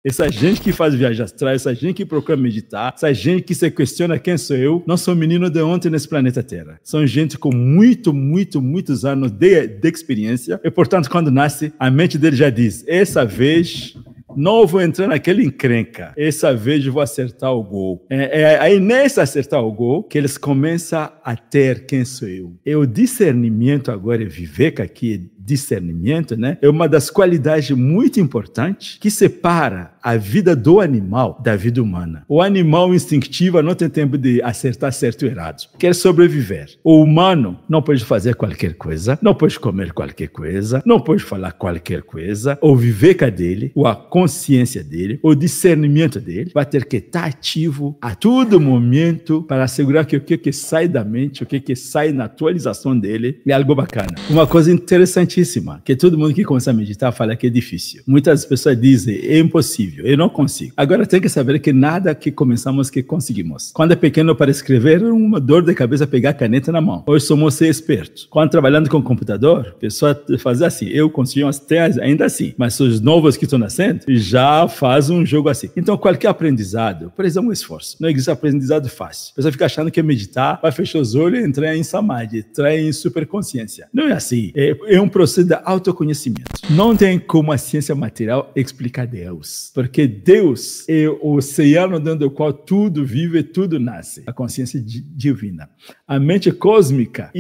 Essa gente que faz viagem astral, essa gente que procura meditar, essa gente que se questiona quem sou eu, não são meninos de ontem nesse planeta Terra. São gente com muitos anos de experiência. E, portanto, quando nasce, a mente dele já diz, essa vez não vou entrar naquele encrenca. Essa vez eu vou acertar o gol. Aí, nesse acertar o gol, que eles começam a ter quem sou eu. E o discernimento agora, Viveka aqui, discernimento, né? É uma das qualidades muito importantes que separa a vida do animal da vida humana. O animal instintivo não tem tempo de acertar certo ou errado. Quer sobreviver. O humano não pode fazer qualquer coisa, não pode comer qualquer coisa, não pode falar qualquer coisa. O Viveka dele, ou a consciência dele, o discernimento dele, vai ter que estar ativo a todo momento para assegurar que o que sai da mente, o que sai na atualização dele é algo bacana. Uma coisa interessante que todo mundo que começa a meditar fala que é difícil. Muitas pessoas dizem, é impossível, eu não consigo. Agora tem que saber que nada que começamos que conseguimos. Quando é pequeno para escrever, é uma dor de cabeça pegar a caneta na mão. Hoje somos ser espertos. Quando trabalhando com computador, a pessoa faz assim, eu consigo até ainda assim. Mas os novos que estão nascendo, já faz um jogo assim. Então qualquer aprendizado, precisa um esforço. Não existe aprendizado fácil. A pessoa fica achando que é meditar, vai fechar os olhos e entrar em samadhi, entrar em superconsciência. Não é assim. É um processo de autoconhecimento. Não tem como a ciência material explicar Deus, porque Deus é o oceano dentro do qual tudo vive, tudo nasce. A consciência divina. A mente cósmica,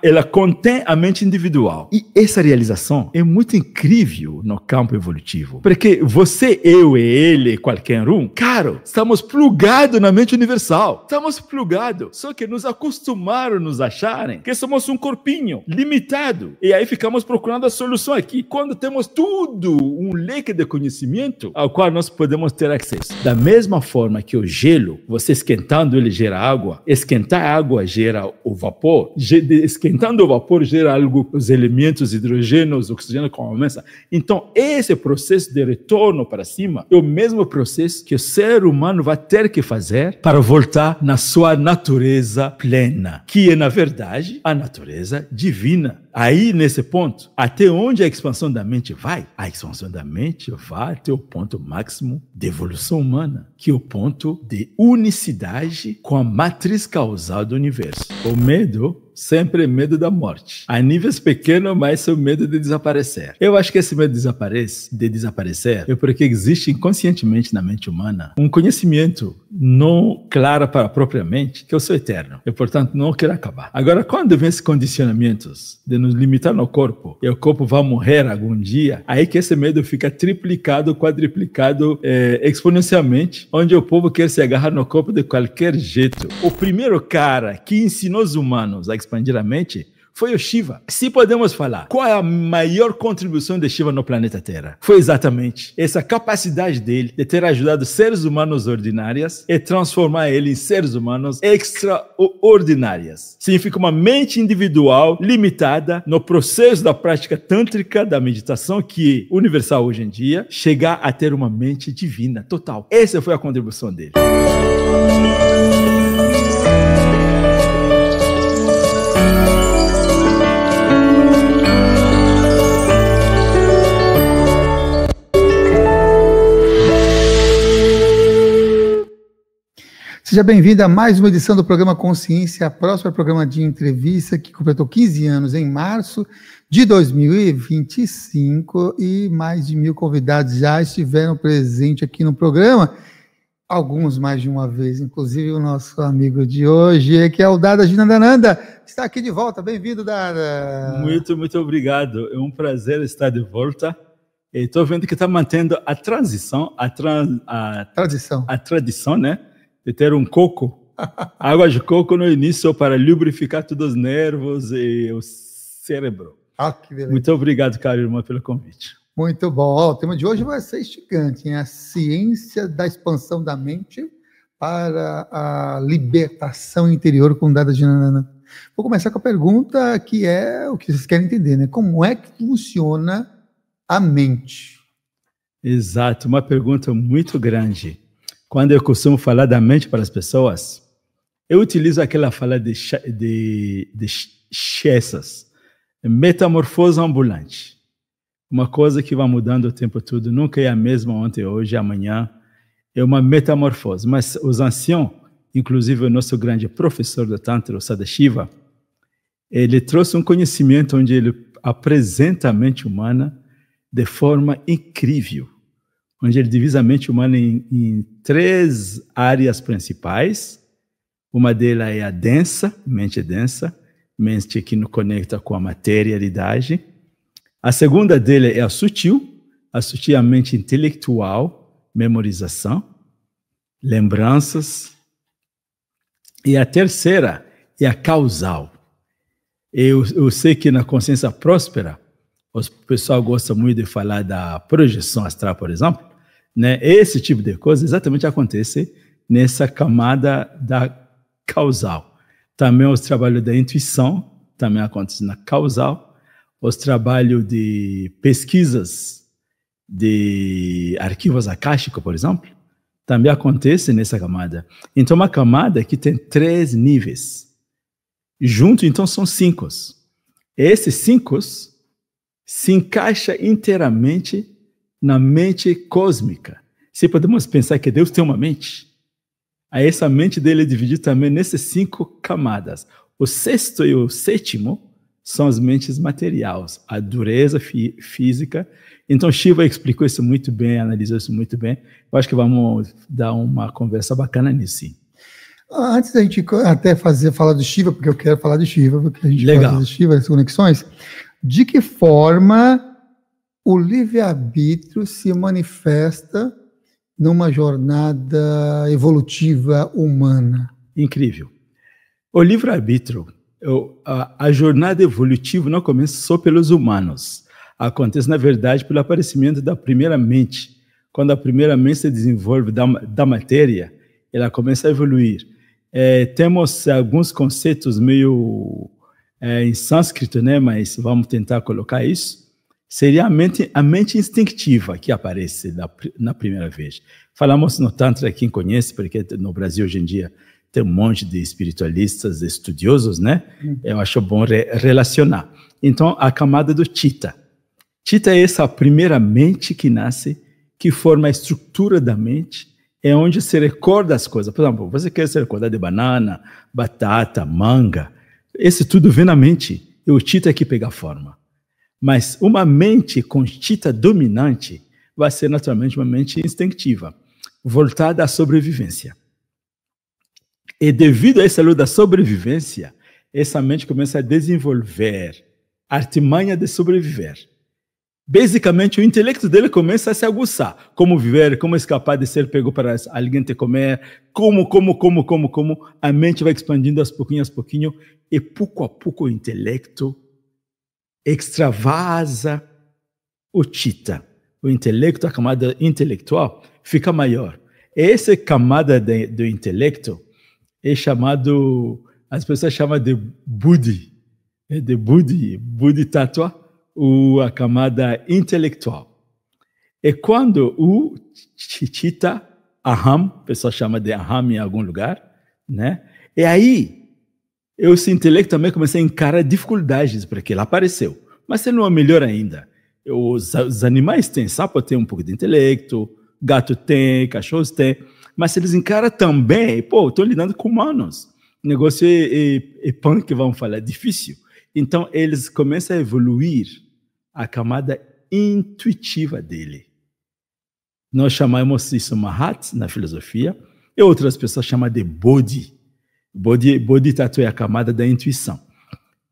ela contém a mente individual. E essa realização é muito incrível no campo evolutivo, porque você, eu e ele, qualquer um, cara, estamos plugados na mente universal. Estamos plugados. Só que nos acostumaram a nos acharem que somos um corpinho limitado. E aí ficamos procurando a solução aqui, quando temos tudo, um leque de conhecimento ao qual nós podemos ter acesso. Da mesma forma que o gelo, você esquentando ele gera água, esquentar a água gera o vapor, esquentando o vapor gera algo, os elementos hidrogênio, oxigênio, começa. Então, esse processo de retorno para cima é o mesmo processo que o ser humano vai ter que fazer para voltar na sua natureza plena, que é, na verdade, a natureza divina. Aí, nesse ponto, até onde a expansão da mente vai? A expansão da mente vai até o ponto máximo de evolução humana, que é o ponto de unicidade com a matriz causal do universo. O medo sempre é medo da morte. A níveis pequenos, mas é o medo de desaparecer. Eu acho que esse medo de desaparecer é porque existe inconscientemente na mente humana um conhecimento não claro para a própria mente, que eu sou eterno. E, portanto, não quero acabar. Agora, quando vem esses condicionamentos de nos limitar no corpo, e o corpo vai morrer algum dia, aí que esse medo fica triplicado, quadriplicado exponencialmente, onde o povo quer se agarrar no corpo de qualquer jeito. O primeiro cara que ensinou os humanos a expandir a mente foi o Shiva. Se podemos falar, qual é a maior contribuição de Shiva no planeta Terra? Foi exatamente essa capacidade dele de ter ajudado seres humanos ordinários e transformar ele em seres humanos extraordinários. Significa uma mente individual limitada no processo da prática tântrica da meditação, que é universal hoje em dia, chegar a ter uma mente divina total. Essa foi a contribuição dele. Seja bem-vindo a mais uma edição do programa Consciência, a próxima programa de entrevista que completou 15 anos em março de 2025 e mais de 1.000 convidados já estiveram presentes aqui no programa, alguns mais de uma vez, inclusive o nosso amigo de hoje, que é o Dada Ginandananda, está aqui de volta. Bem-vindo, Dada. Muito obrigado, é um prazer estar de volta. Estou vendo que está mantendo a transição, a tradição, né? De ter um coco, água de coco no início para lubrificar todos os nervos e o cérebro. Ah, que beleza. Muito obrigado, caro irmão, pelo convite. Muito bom. O tema de hoje vai ser instigante, hein? A ciência da expansão da mente para a libertação interior com Dada Ginandananda. Vou começar com a pergunta que é o que vocês querem entender, né? Como é que funciona a mente? Exato, uma pergunta muito grande. Quando eu costumo falar da mente para as pessoas, eu utilizo aquela fala de Chessas, metamorfose ambulante. uma coisa que vai mudando o tempo todo, nunca é a mesma ontem, hoje, amanhã, é uma metamorfose. Mas os anciãos, inclusive o nosso grande professor do Tantra, o Sadashiva, ele trouxe um conhecimento onde ele apresenta a mente humana de forma incrível, onde ele divide a mente humana em 3 áreas principais. Uma delas é a densa, mente que nos conecta com a materialidade. A segunda dele é a sutil é a mente intelectual, memorização, lembranças. E a terceira é a causal. Eu sei que na consciência próspera, o pessoal gosta muito de falar da projeção astral, por exemplo, né? Esse tipo de coisa exatamente acontece nessa camada da causal. Também os trabalhos da intuição também acontecem na causal. Os trabalhos de pesquisas de arquivos acásticos, por exemplo, também acontecem nessa camada. Então, uma camada que tem 3 níveis. Junto, então, são 5. Esses 5 se encaixam inteiramente na mente cósmica. Se podemos pensar que Deus tem uma mente, aí essa mente dele é dividida também nessas 5 camadas. O 6º e o 7º são as mentes materiais, a dureza física. Então, Shiva explicou isso muito bem, analisou isso muito bem. Eu acho que vamos dar uma conversa bacana nisso, sim. Antes da gente até falar do Shiva, porque eu quero falar de Shiva, porque a gente fala de Shiva, as conexões, de que forma o livre-arbítrio se manifesta numa jornada evolutiva humana? Incrível. O livre-arbítrio, a jornada evolutiva não começa só pelos humanos. Acontece, na verdade, pelo aparecimento da primeira mente. Quando a primeira mente se desenvolve da matéria, ela começa a evoluir. Temos alguns conceitos meio em sânscrito, né? Mas vamos tentar colocar isso. Seria a mente instintiva que aparece na primeira vez. Falamos no Tantra, quem conhece, porque no Brasil hoje em dia tem um monte de espiritualistas, estudiosos, né? Eu acho bom relacionar. Então, a camada do Chitta. Chitta é essa primeira mente que nasce, que forma a estrutura da mente, é onde se recorda as coisas. Por exemplo, você quer se recordar de banana, batata, manga, esse tudo vem na mente, e o Chitta é que pega forma. Mas uma mente com Chitta dominante vai ser naturalmente uma mente instintiva, voltada à sobrevivência. E devido a essa luta da sobrevivência, essa mente começa a desenvolver a artimanha de sobreviver. Basicamente, o intelecto dele começa a se aguçar. Como viver, como escapar de ser pego para alguém te comer, como. A mente vai expandindo aos pouquinho, e pouco a pouco o intelecto extravasa o Chitta. O intelecto, a camada intelectual, fica maior. Essa camada do intelecto é chamado, as pessoas chamam de Buddhi. Buddhi Tattva, a camada intelectual. E quando o Chitta, Aham, a pessoa chama de Aham em algum lugar, né? E aí, esse intelecto também começa a encarar dificuldades, porque ele apareceu. Mas ele não é melhor ainda. Os animais têm, sapo tem um pouco de intelecto, gato tem, cachorros tem, mas eles encaram também, estou lidando com humanos. O negócio é punk, vamos falar, é difícil. Então, eles começam a evoluir a camada intuitiva dele. Nós chamamos isso Mahat na filosofia, e outras pessoas chamam de Bodhi. Bodhi Tattva é a camada da intuição.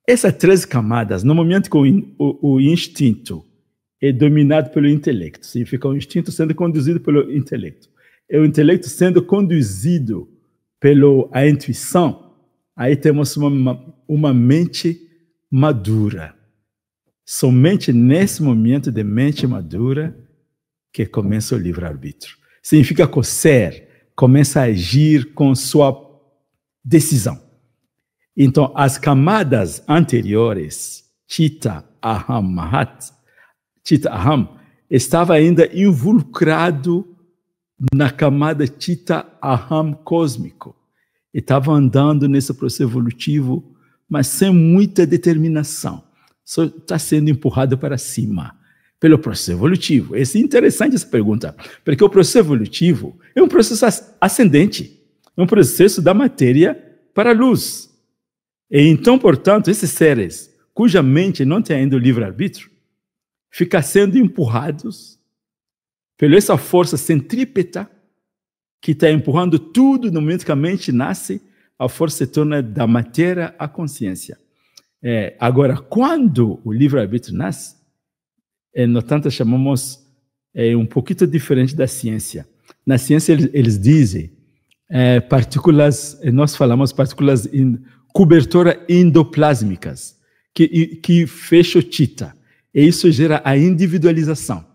Essas 3 camadas, no momento que o instinto é dominado pelo intelecto, significa o instinto sendo conduzido pelo intelecto, e o intelecto sendo conduzido pela intuição, aí temos uma mente madura. Somente nesse momento de mente madura que começa o livre-arbítrio. Significa que o ser começa a agir com sua decisão. Então, as camadas anteriores, Chitta, Aham, Mahat, Chitta, Aham, estava ainda involucrado na camada Chitta, Aham cósmico. Estava andando nesse processo evolutivo, mas sem muita determinação. Só está sendo empurrado para cima, pelo processo evolutivo. É interessante essa pergunta, porque o processo evolutivo é um processo ascendente, é um processo da matéria para a luz. E então, portanto, esses seres cuja mente não tem ainda o livre-arbítrio, ficam sendo empurrados pela essa força centrípeta que está empurrando tudo no momento que a mente nasce, a força se torna da matéria à consciência. Agora, quando o livre-arbítrio nasce, no tanto chamamos um pouquinho diferente da ciência. Na ciência, eles dizem partículas, nós falamos partículas cobertura endoplásmicas, que fecham tita. E isso gera a individualização.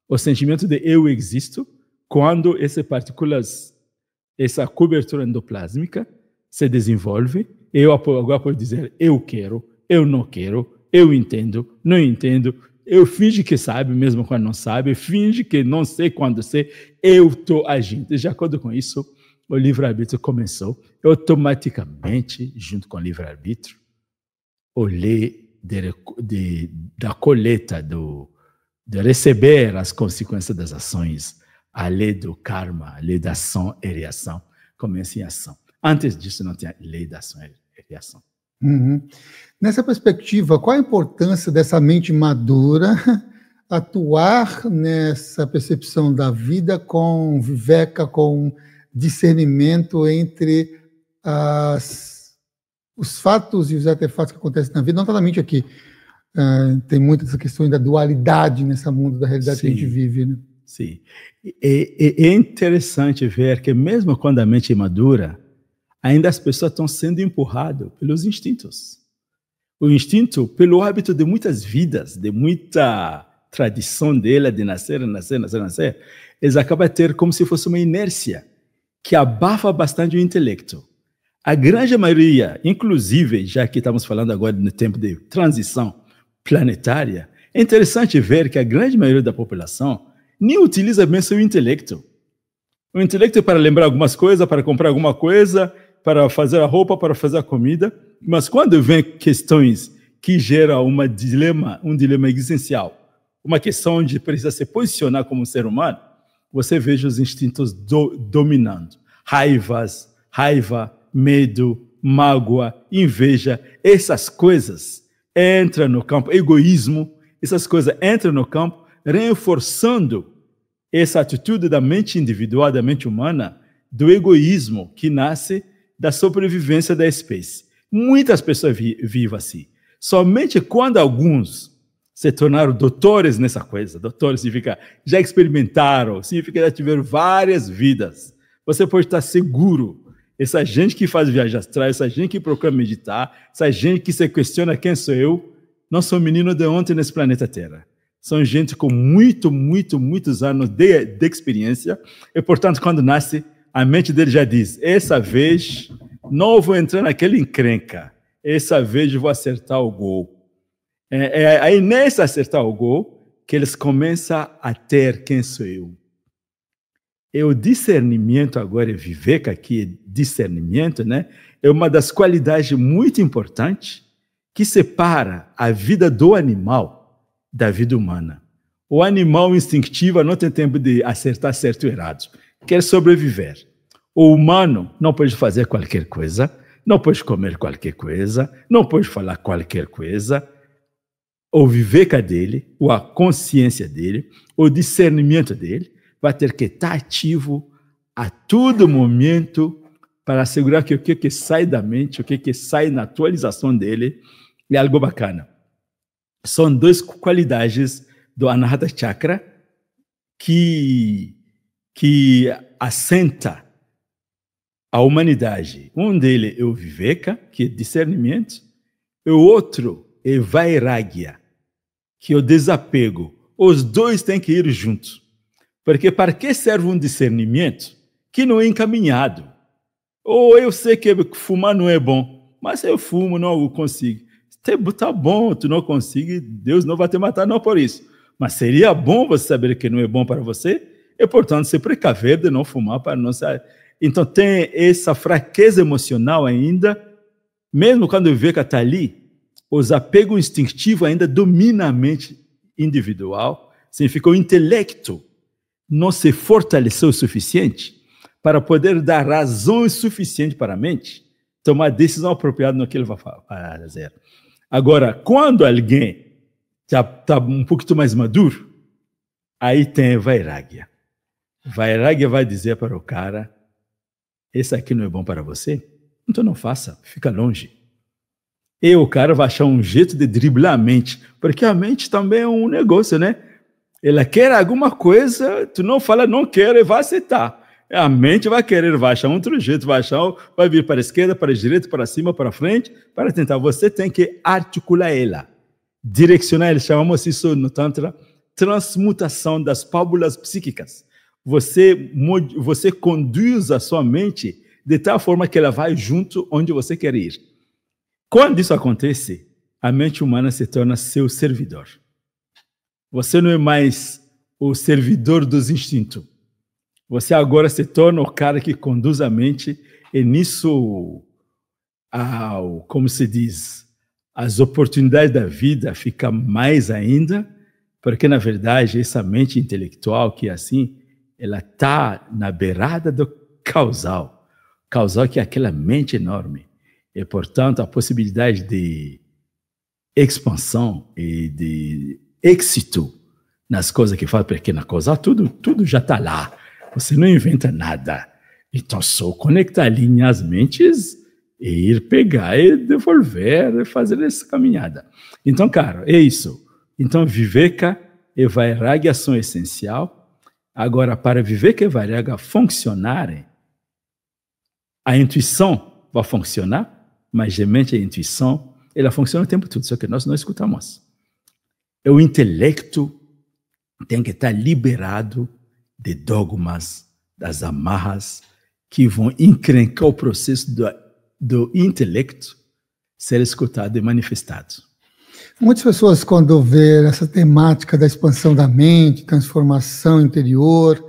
O sentimento de eu existo, quando essas partículas, essa cobertura endoplásmica se desenvolve, eu agora posso dizer eu quero, eu não quero, eu entendo, não entendo, eu finge que sabe, mesmo quando não sabe, eu finge que não sei quando sei, eu estou agindo. De acordo com isso, o livre-arbítrio começou. Automaticamente, junto com o livre-arbítrio, o lei da coleta, de receber as consequências das ações, a lei do karma, a lei da ação e reação, começa em ação. Antes disso, não tinha lei da ação e reação. Uhum. Nessa perspectiva, qual a importância dessa mente madura atuar nessa percepção da vida com viveka, com discernimento entre os fatos e os artefatos que acontecem na vida? Não está na mente aqui. Tem muita essa questão da dualidade nesse mundo da realidade que a gente vive, né? Sim. É interessante ver que mesmo quando a mente é madura, ainda as pessoas estão sendo empurradas pelos instintos. O instinto, pelo hábito de muitas vidas, de muita tradição dela, de nascer, eles acabam a ter como se fosse uma inércia que abafa bastante o intelecto. A grande maioria, inclusive, já que estamos falando agora no tempo de transição planetária, é interessante ver que a grande maioria da população nem utiliza bem seu intelecto. O intelecto é para lembrar algumas coisas, para comprar alguma coisa, para fazer a roupa, para fazer a comida. Mas quando vem questões que geram um dilema existencial, uma questão onde precisa se posicionar como ser humano, você vê os instintos dominando. Raiva, medo, mágoa, inveja, essas coisas entram no campo, egoísmo, essas coisas entram no campo, reforçando essa atitude da mente individual, da mente humana, do egoísmo que nasce da sobrevivência da espécie. Muitas pessoas vivem assim. Somente quando alguns se tornaram doutores nessa coisa, doutores significa já experimentaram, significa já tiveram várias vidas. Você pode estar seguro. Essa gente que faz viagem astral, essa gente que procura meditar, essa gente que se questiona quem sou eu, não são meninos de ontem nesse planeta Terra. São gente com muitos anos de experiência e, portanto, quando nasce, a mente dele já diz, essa vez não vou entrar naquela encrenca, essa vez vou acertar o gol. Aí, nesse acertar o gol, que eles começam a ter quem sou eu. E o discernimento agora, viveka aqui, discernimento, né? É uma das qualidades muito importantes que separa a vida do animal da vida humana. O animal instintivo não tem tempo de acertar certo e errado. Quer sobreviver. O humano não pode fazer qualquer coisa, não pode comer qualquer coisa, não pode falar qualquer coisa. O viveka dele, ou a consciência dele, o discernimento dele, vai ter que estar ativo a todo momento para assegurar que o que sai da mente, o que sai na atualização dele, é algo bacana. São duas qualidades do Anahata Chakra que assenta a humanidade. Um deles é o Viveka, que é discernimento, e o outro é Vairagya, que é o desapego. Os dois têm que ir juntos. Porque para que serve um discernimento que não é encaminhado? Ou eu sei que fumar não é bom, mas eu fumo, não consigo. Tá bom, tu não consegue, Deus não vai te matar, não por isso. Mas seria bom você saber que não é bom para você e, portanto, se precaver de não fumar para não sair. Então, tem essa fraqueza emocional ainda, mesmo quando o Viveka está ali, os apegos instintivos ainda dominam a mente individual significa o intelecto não se fortaleceu o suficiente para poder dar razões suficientes para a mente tomar decisão apropriada no que ele vai fazer. Agora, quando alguém já está um pouquinho mais maduro, aí tem Vairagya. Vairagya vai dizer para o cara, esse aqui não é bom para você, então não faça, fica longe. E o cara vai achar um jeito de driblar a mente, porque a mente também é um negócio, né? Ela quer alguma coisa, tu não fala não quero e vai aceitar. A mente vai querer, vai achar outro jeito, vai vir para a esquerda, para a direita, para cima, para frente, para tentar. Você tem que articular ela, direcionar ela. Chamamos isso no Tantra, transmutação das pábulas psíquicas. Você conduz a sua mente de tal forma que ela vai junto onde você quer ir. Quando isso acontece, a mente humana se torna seu servidor. Você não é mais o servidor dos instintos. Você agora se torna o cara que conduz a mente e nisso, como se diz, as oportunidades da vida ficam mais ainda, porque, na verdade, essa mente intelectual que é assim, ela está na beirada do causal. Causal que é aquela mente enorme. E, portanto, a possibilidade de expansão e de êxito nas coisas que faz, porque na causal tudo já está lá. Você não inventa nada. Então, só conectar linhas mentes e ir pegar e devolver e fazer essa caminhada. Então, cara, é isso. Então, Viveka e Vairagya são essencial. Agora, para Viveka e Vairagya funcionarem, a intuição vai funcionar, mas geralmente a intuição, ela funciona o tempo todo, só que nós não escutamos. O intelecto tem que estar liberado de dogmas, das amarras, que vão encrencar o processo do intelecto ser escutado e manifestado. Muitas pessoas, quando vê essa temática da expansão da mente, transformação interior,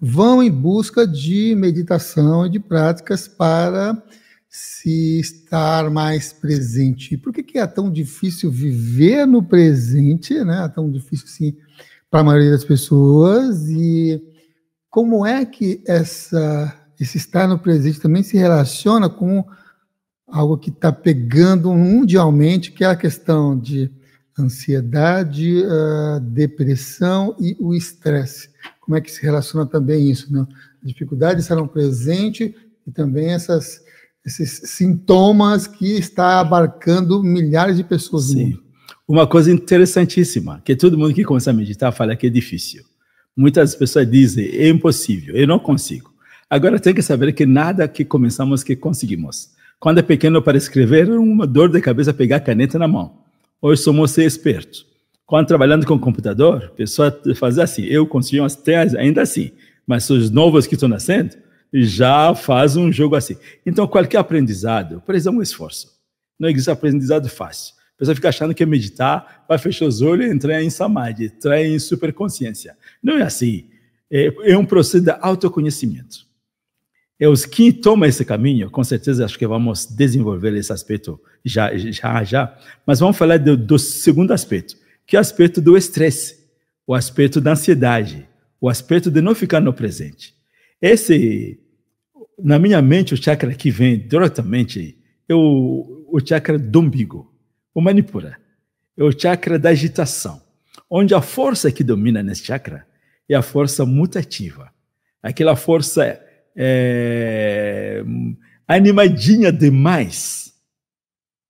vão em busca de meditação e de práticas para se estar mais presente. Por que é tão difícil viver no presente, né? É tão difícil assim para a maioria das pessoas, e como é que esse estar no presente também se relaciona com algo que está pegando mundialmente, que é a questão de ansiedade, depressão e o estresse. Como é que se relaciona também isso, né? A dificuldade de estar no presente e também esses sintomas que está abarcando milhares de pessoas no mundo. Uma coisa interessantíssima, que todo mundo que começa a meditar fala que é difícil. Muitas pessoas dizem, é impossível, eu não consigo. Agora tem que saber que nada que começamos que conseguimos. Quando é pequeno para escrever, era uma dor de cabeça pegar a caneta na mão. Hoje somos ser espertos. Quando trabalhando com o computador, a pessoa faz assim, eu consigo até ainda assim, mas os novos que estão nascendo já fazem um jogo assim. Então, qualquer aprendizado precisa de um esforço. Não existe aprendizado fácil. A pessoa fica achando que é meditar, vai fechar os olhos e entrar em samadhi, entrar em superconsciência. Não é assim. É um processo de autoconhecimento. E os que tomam esse caminho, com certeza acho que vamos desenvolver esse aspecto já. Mas vamos falar do segundo aspecto, que é o aspecto do estresse, o aspecto da ansiedade, o aspecto de não ficar no presente. Na minha mente, o chakra que vem diretamente é o chakra do umbigo, o Manipura. É o chakra da agitação, onde a força que domina nesse chakra é a força mutativa. Aquela força animadinha demais,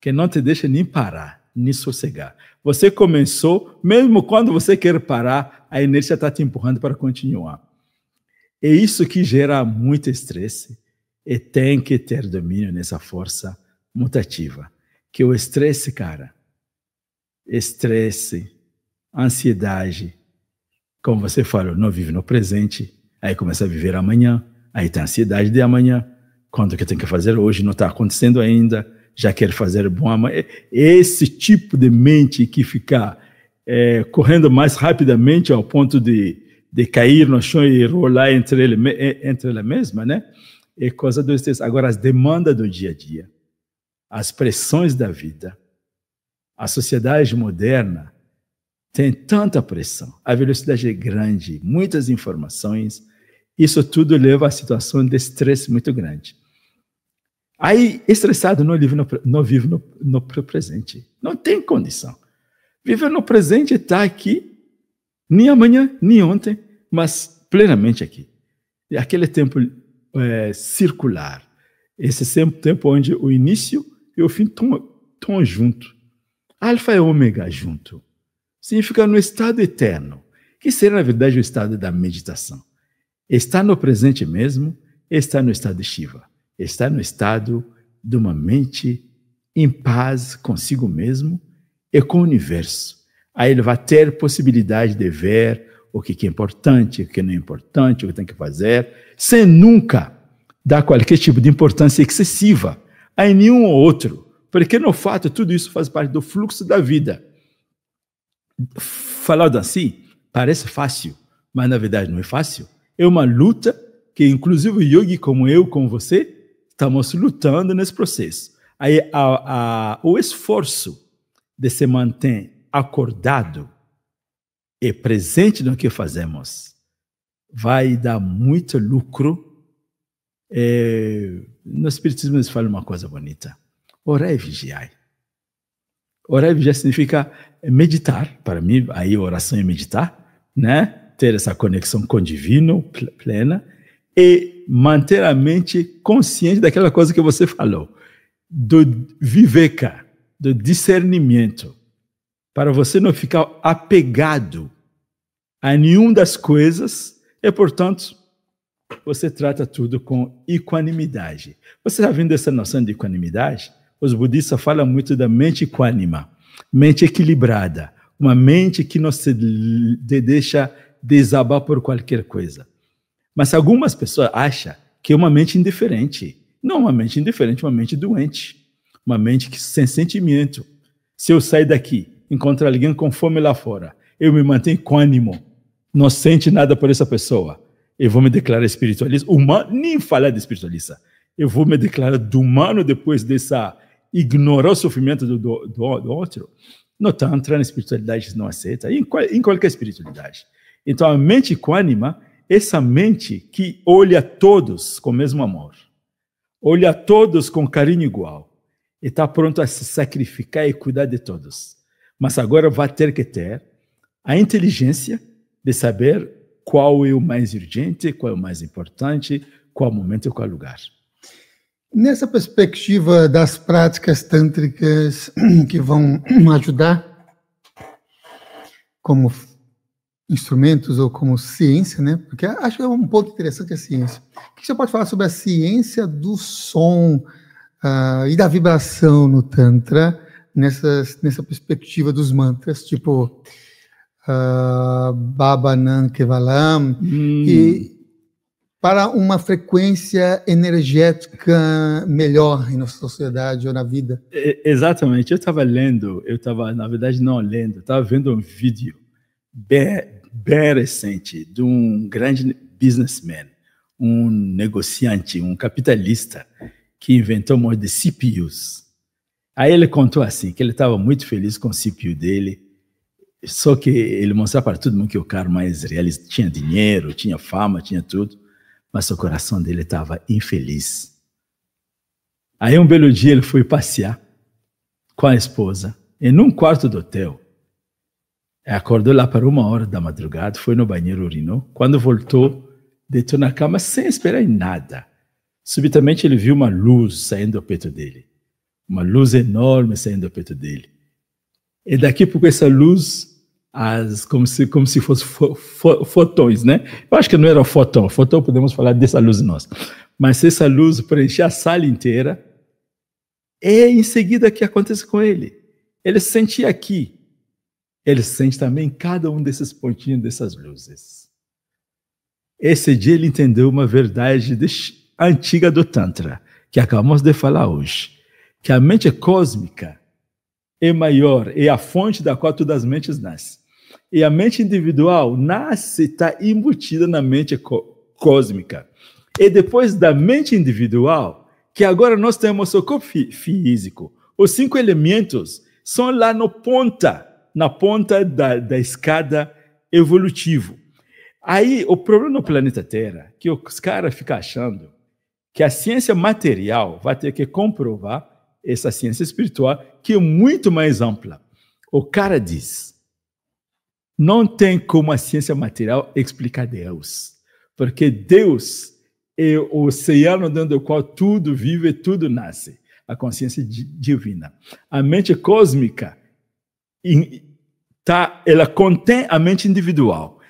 que não te deixa nem parar, nem sossegar. Você começou, mesmo quando você quer parar, a inércia está te empurrando para continuar. É isso que gera muito estresse e tem que ter domínio nessa força mutativa. Que o estresse, cara, ansiedade, como você falou, não vive no presente, aí começa a viver amanhã, aí tem a ansiedade de amanhã, quando que tem que fazer hoje não está acontecendo ainda, já quer fazer bom amanhã. Esse tipo de mente que fica correndo mais rapidamente ao ponto de cair no chão e rolar entre ela mesma, né? É coisa do estresse. Agora, as demandas do dia a dia, as pressões da vida, a sociedade moderna tem tanta pressão, a velocidade é grande, muitas informações, isso tudo leva a situação de estresse muito grande. Aí, estressado não vive no presente, não tem condição. Viver no presente está aqui, nem amanhã, nem ontem, mas plenamente aqui. E aquele tempo circular, esse tempo onde o início e o fim estão juntos. Alfa e ômega junto. Significa no estado eterno, que seria, na verdade, o estado da meditação. Está no presente mesmo, está no estado de Shiva. Está no estado de uma mente em paz consigo mesmo e com o universo. Aí ele vai ter possibilidade de ver o que é importante, o que não é importante, o que tem que fazer, sem nunca dar qualquer tipo de importância excessiva a nenhum ou outro, porque no fato tudo isso faz parte do fluxo da vida. Falando assim, parece fácil, mas na verdade não é fácil. É uma luta que inclusive o yogi como eu, como você, estamos lutando nesse processo. Aí o esforço de se manter acordado e presente no que fazemos vai dar muito lucro. No Espiritismo eles falam uma coisa bonita: orar e vigiar. Orar e vigiar significa meditar. Para mim, aí oração é meditar, né? Ter essa conexão com o divino plena e manter a mente consciente daquela coisa que você falou, do viveka, do discernimento, para você não ficar apegado a nenhuma das coisas e, portanto, você trata tudo com equanimidade. Você está vendo essa noção de equanimidade? Os budistas falam muito da mente equânima, mente equilibrada, uma mente que não se deixa desabar por qualquer coisa. Mas algumas pessoas acham que é uma mente indiferente. Não uma mente indiferente, uma mente doente. Uma mente que sem sentimento. Se eu sair daqui, encontrar alguém com fome lá fora, eu me mantenho equânimo, não sente nada por essa pessoa, eu vou me declarar espiritualista, humano, nem falar de espiritualista, eu vou me declarar do humano depois dessa ignorar o sofrimento do outro. No Tantra, na espiritualidade não aceita, em qualquer espiritualidade. Então a mente equânima, essa mente que olha a todos com o mesmo amor, olha a todos com carinho igual, e está pronto a se sacrificar e cuidar de todos. Mas agora vai ter que ter a inteligência de saber qual é o mais urgente, qual é o mais importante, qual é o momento e qual é o lugar. Nessa perspectiva das práticas tântricas que vão ajudar como instrumentos ou como ciência, né? Porque acho que é um ponto interessante a ciência. O que você pode falar sobre a ciência do som e da vibração no Tantra, nessa perspectiva dos mantras, tipo Baba Nan Kevalam, e para uma frequência energética melhor em nossa sociedade ou na vida? Exatamente. Eu estava na verdade não lendo, estava vendo um vídeo bem recente de um grande businessman, um negociante, um capitalista, que inventou um monte de CPUs. Aí ele contou assim, que ele estava muito feliz com o CPU dele, só que ele mostrava para todo mundo que o cara mais realista tinha dinheiro, tinha fama, tinha tudo, mas o coração dele estava infeliz. Aí um belo dia ele foi passear com a esposa, em um quarto do hotel. Acordou lá para 1h da madrugada, foi no banheiro, urinou. Quando voltou, deitou na cama sem esperar em nada. Subitamente ele viu uma luz saindo do peito dele. Uma luz enorme saindo do peito dele. E daqui a pouco essa luz, como se fosse fotões, né? Eu acho que não era fotão. Fotão podemos falar dessa luz nossa. Mas essa luz preenchia a sala inteira. E em seguida o que acontece com ele? Ele sentia aqui. Ele sente também cada um desses pontinhos dessas luzes. Esse dia ele entendeu uma verdade antiga do Tantra, que acabamos de falar hoje, que a mente cósmica é maior, é a fonte da qual todas as mentes nascem. E a mente individual nasce, está embutida na mente cósmica. E depois da mente individual, que agora nós temos o corpo físico, os 5 elementos são lá no ponta na ponta da escada evolutivo. Aí, o problema no planeta Terra, que os caras ficam achando que a ciência material vai ter que comprovar essa ciência espiritual, que é muito mais ampla. O cara diz, não tem como a ciência material explicar Deus, porque Deus é o oceano dentro do qual tudo vive, tudo nasce, a consciência divina. A mente cósmica, ela contém a mente individual.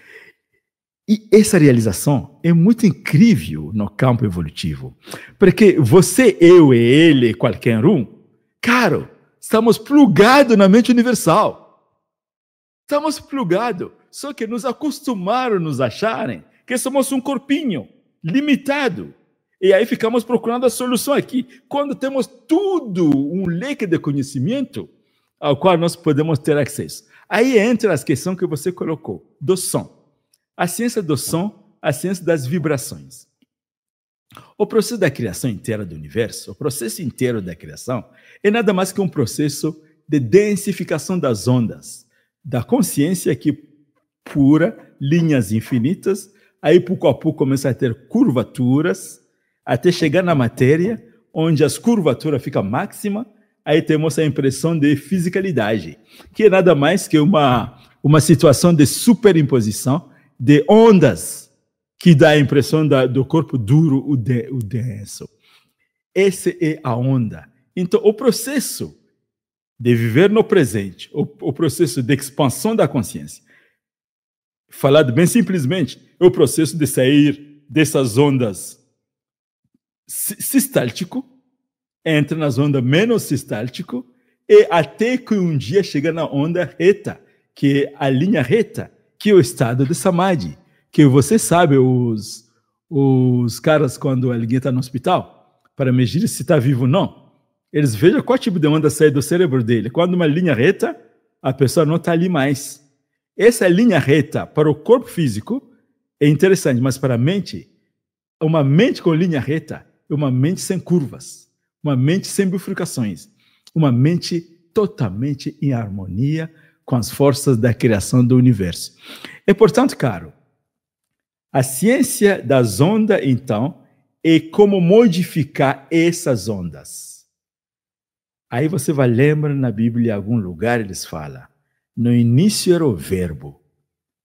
E essa realização é muito incrível no campo evolutivo, porque você, eu e ele, qualquer um, cara, estamos plugados na mente universal. Estamos plugados, só que nos acostumaram a nos acharem que somos um corpinho limitado. E aí ficamos procurando a solução aqui, quando temos tudo, um leque de conhecimento ao qual nós podemos ter acesso. Aí entra a questão que você colocou, do som. A ciência do som, a ciência das vibrações. O processo da criação inteira do universo, o processo inteiro da criação, é nada mais que um processo de densificação das ondas, da consciência que pura, linhas infinitas, aí pouco a pouco começa a ter curvaturas, até chegar na matéria, onde as curvaturas ficam máxima, aí temos a impressão de fisicalidade, que é nada mais que uma situação de superimposição de ondas, que dá a impressão do corpo duro, o denso. Essa é a onda. Então, o processo de viver no presente, o processo de expansão da consciência, falado bem simplesmente, é o processo de sair dessas ondas sistáltico, entra nas ondas menos sistáltico, e até que um dia chega na onda reta, que é a linha reta, que é o estado de Samadhi, que você sabe, os caras, quando alguém está no hospital, para medir se está vivo ou não, eles vejam qual tipo de onda sai do cérebro dele. Quando uma linha reta, a pessoa não está ali mais. Essa linha reta, para o corpo físico, é interessante, mas para a mente, uma mente com linha reta é uma mente sem curvas, uma mente sem bifurcações, uma mente totalmente em harmonia com as forças da criação do universo. E, portanto, caro, a ciência das ondas, então, é como modificar essas ondas. Aí você vai lembrar na Bíblia, em algum lugar, eles falam, no início era o verbo,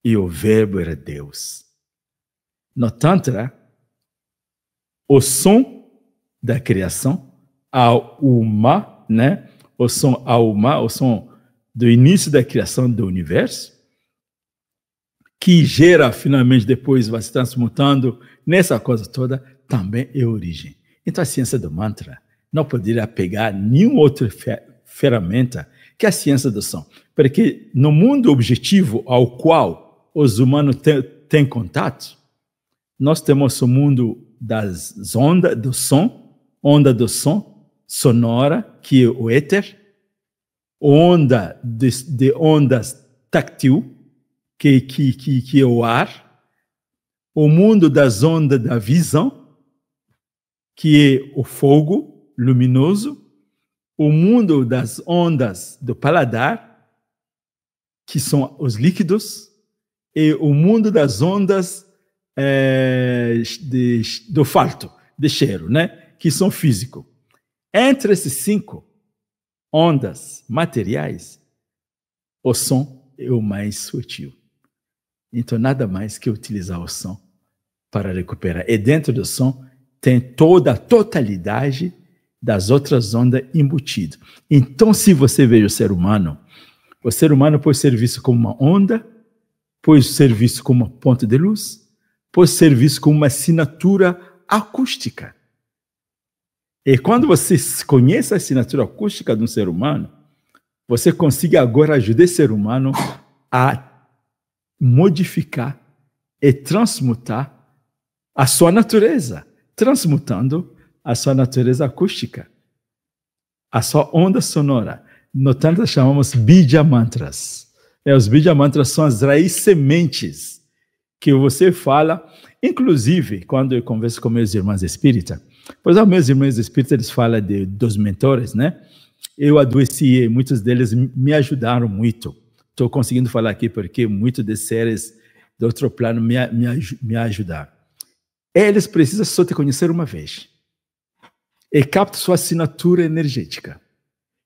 e o verbo era Deus. No Tantra, o som da criação, a Uma, né? O som a Uma, o som do início da criação do universo, que gera, finalmente, depois vai se transmutando nessa coisa toda, também é origem. Então, a ciência do mantra não poderia pegar nenhuma outra ferramenta que a ciência do som. Porque no mundo objetivo ao qual os humanos têm contato, nós temos o mundo das ondas do som, onda do som sonora, que é o éter, onda de ondas táctil, que é o ar, o mundo das ondas da visão, que é o fogo luminoso, o mundo das ondas do paladar, que são os líquidos, e o mundo das ondas do olfato, de cheiro, né? Que são físicos. Entre esses 5 ondas materiais, o som é o mais sutil. Então, nada mais que utilizar o som para recuperar. E dentro do som tem toda a totalidade das outras ondas embutidas. Então, se você vê o ser humano pode ser visto como uma onda, pode ser visto como uma ponta de luz, pode ser visto como uma assinatura acústica. E quando você conhece a assinatura acústica de um ser humano, você consegue agora ajudar esse ser humano a modificar e transmutar a sua natureza, transmutando a sua natureza acústica, a sua onda sonora. No Tantra chamamos Bija Mantras. Os Bija Mantras são as raízes sementes que você fala, inclusive, quando eu converso com meus irmãos espíritas, pois os meus irmãos espíritas, eles falam dos mentores, né? Eu adoeci e muitos deles me ajudaram muito estou conseguindo falar aqui porque muitos desses seres de outro plano me ajudam. Eles precisam só te conhecer uma vez. E capta sua assinatura energética.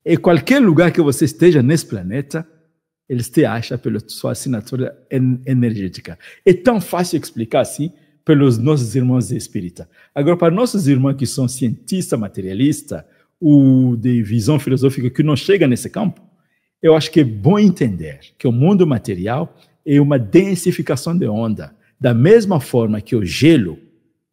Em qualquer lugar que você esteja nesse planeta, eles te acham pela sua assinatura energética. É tão fácil explicar assim pelos nossos irmãos espíritas. Agora, para nossos irmãos que são cientistas, materialistas, ou de visão filosófica que não chega nesse campo, eu acho que é bom entender que o mundo material é uma densificação de onda. Da mesma forma que o gelo,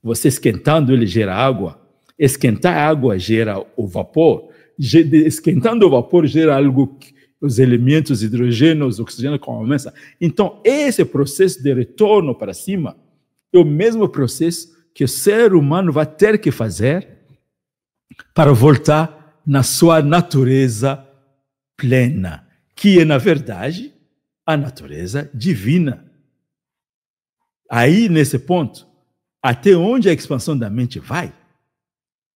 você esquentando ele gera água, esquentar a água gera o vapor, esquentando o vapor gera algo, os elementos hidrogênio, oxigênio começam. Então, esse processo de retorno para cima é o mesmo processo que o ser humano vai ter que fazer para voltar na sua natureza plena, que é, na verdade, a natureza divina. Aí, nesse ponto, até onde a expansão da mente vai?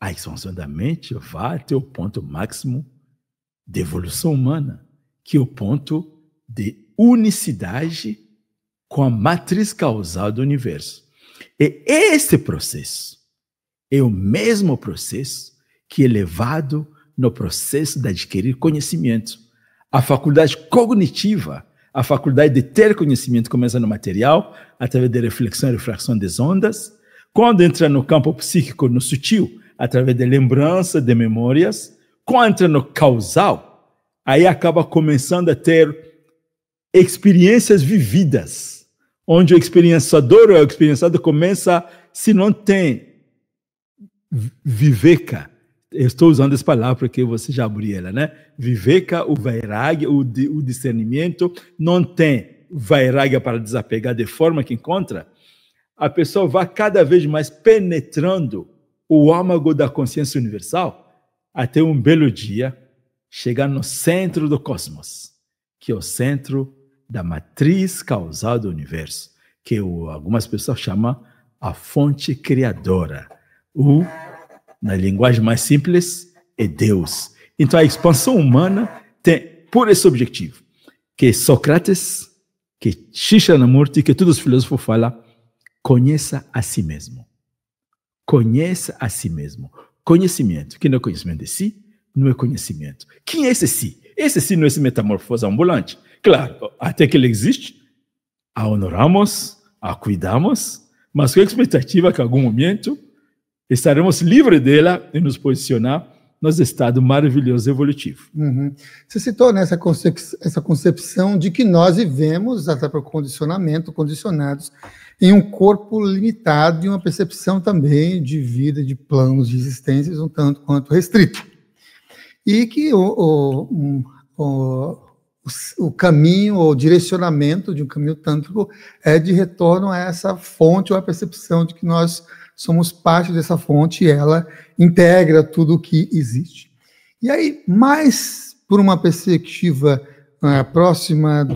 A expansão da mente vai até o ponto máximo de evolução humana, que é o ponto de unicidade com a matriz causal do universo. E esse processo é o mesmo processo que é levado no processo de adquirir conhecimento. A faculdade cognitiva, a faculdade de ter conhecimento começa no material, através de reflexão e refração das ondas. Quando entra no campo psíquico, no sutil, através de lembrança, de memórias. Quando entra no causal, aí acaba começando a ter experiências vividas, onde o experienciador ou o experienciado começa, se não tem viveka, eu estou usando essa palavra porque você já abriu ela, né? Viveka, o vairagya, o discernimento, não tem vairagya para desapegar de forma que encontra, a pessoa vai cada vez mais penetrando o âmago da consciência universal até um belo dia chegar no centro do cosmos, que é o centro da matriz causal do universo, que algumas pessoas chamam a fonte criadora, ou, na linguagem mais simples, é Deus. Então a expansão humana tem por esse objetivo, que Sócrates, que Krishnamurti, que todos os filósofos falam, conheça a si mesmo. Conheça a si mesmo. Conhecimento, que não é conhecimento de si, não é conhecimento. Quem é esse si? Esse si não é esse metamorfose ambulante. Claro, até que ele existe, a honoramos, a cuidamos, mas com a expectativa que em algum momento estaremos livres dela e nos posicionar nos estados maravilhosos evolutivos. Uhum. Você citou, né, essa concepção de que nós vivemos, até por condicionamento, condicionados em um corpo limitado e uma percepção também de vida, de planos de existências um tanto quanto restrito. E que o caminho, o direcionamento de um caminho tântrico é de retorno a essa fonte ou a percepção de que nós somos parte dessa fonte e ela integra tudo o que existe. E aí, mais por uma perspectiva próxima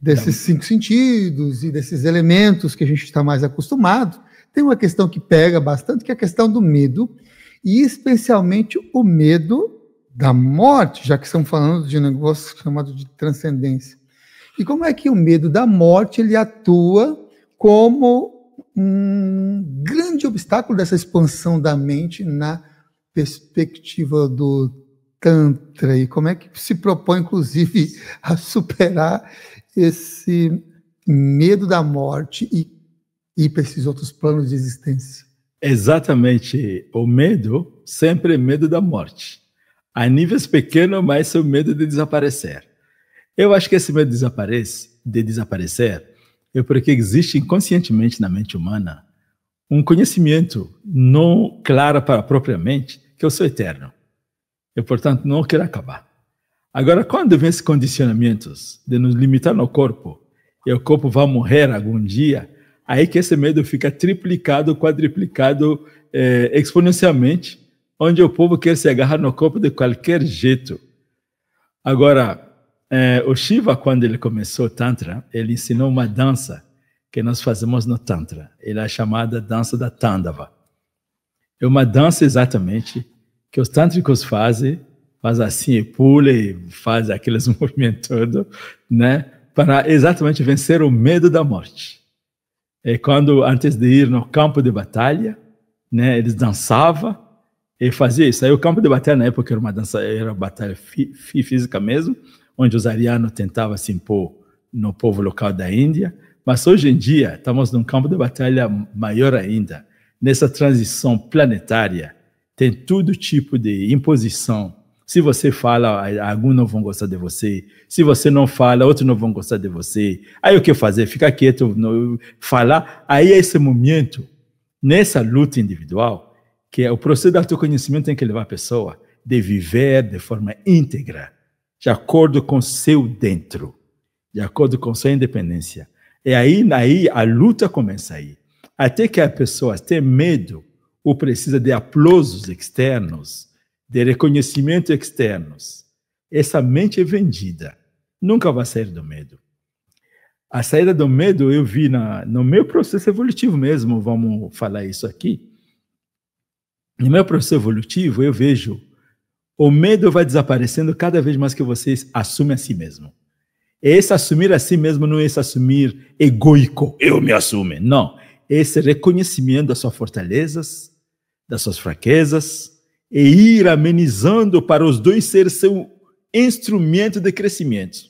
desses 5 sentidos e desses elementos que a gente está mais acostumado, tem uma questão que pega bastante, que é a questão do medo, e especialmente o medo da morte, já que estamos falando de um negócio chamado de transcendência. E como é que o medo da morte ele atua como um grande obstáculo dessa expansão da mente na perspectiva do Tantra, e como é que se propõe, inclusive, a superar esse medo da morte e ir para esses outros planos de existência? Exatamente. O medo sempre é medo da morte. A níveis pequenos, mas é o medo de desaparecer. Eu acho que esse medo de desaparecer é porque existe inconscientemente na mente humana um conhecimento não claro para a própria mente, que eu sou eterno. E, portanto, não quero acabar. Agora, quando vem esses condicionamentos de nos limitar no corpo, e o corpo vai morrer algum dia, aí que esse medo fica triplicado, quadriplicado exponencialmente, onde o povo quer se agarrar no corpo de qualquer jeito. Agora, o Shiva, quando ele começou o Tantra, ele ensinou uma dança que nós fazemos no Tantra. Ele é chamada dança da Tandava. É uma dança exatamente que os tântricos fazem faz assim e pula e faz aqueles movimentos todos, né? Para exatamente vencer o medo da morte. E quando, antes de ir no campo de batalha, né, eles dançavam e faziam isso. Aí o campo de batalha, na época, era uma dança, era batalha física mesmo, onde os arianos tentavam se impor no povo local da Índia. Mas hoje em dia, estamos num campo de batalha maior ainda. Nessa transição planetária, tem todo tipo de imposição. Se você fala, alguns não vão gostar de você. Se você não fala, outros não vão gostar de você. Aí o que fazer? Ficar quieto, não falar. Aí é esse momento, nessa luta individual, que é o processo de autoconhecimento tem que levar a pessoa de viver de forma íntegra, de acordo com seu dentro, de acordo com sua independência. E aí a luta começa aí. Até que a pessoa tem medo ou precisa de aplausos externos, de reconhecimento externos. Essa mente é vendida. Nunca vai sair do medo. A saída do medo eu vi no meu processo evolutivo mesmo, vamos falar isso aqui. No meu processo evolutivo eu vejo o medo vai desaparecendo cada vez mais que você assume a si mesmo. Esse assumir a si mesmo não é esse assumir egoico, eu me assumo. Não, esse reconhecimento das suas fortalezas, das suas fraquezas, e ir amenizando para os dois ser seu instrumento de crescimento.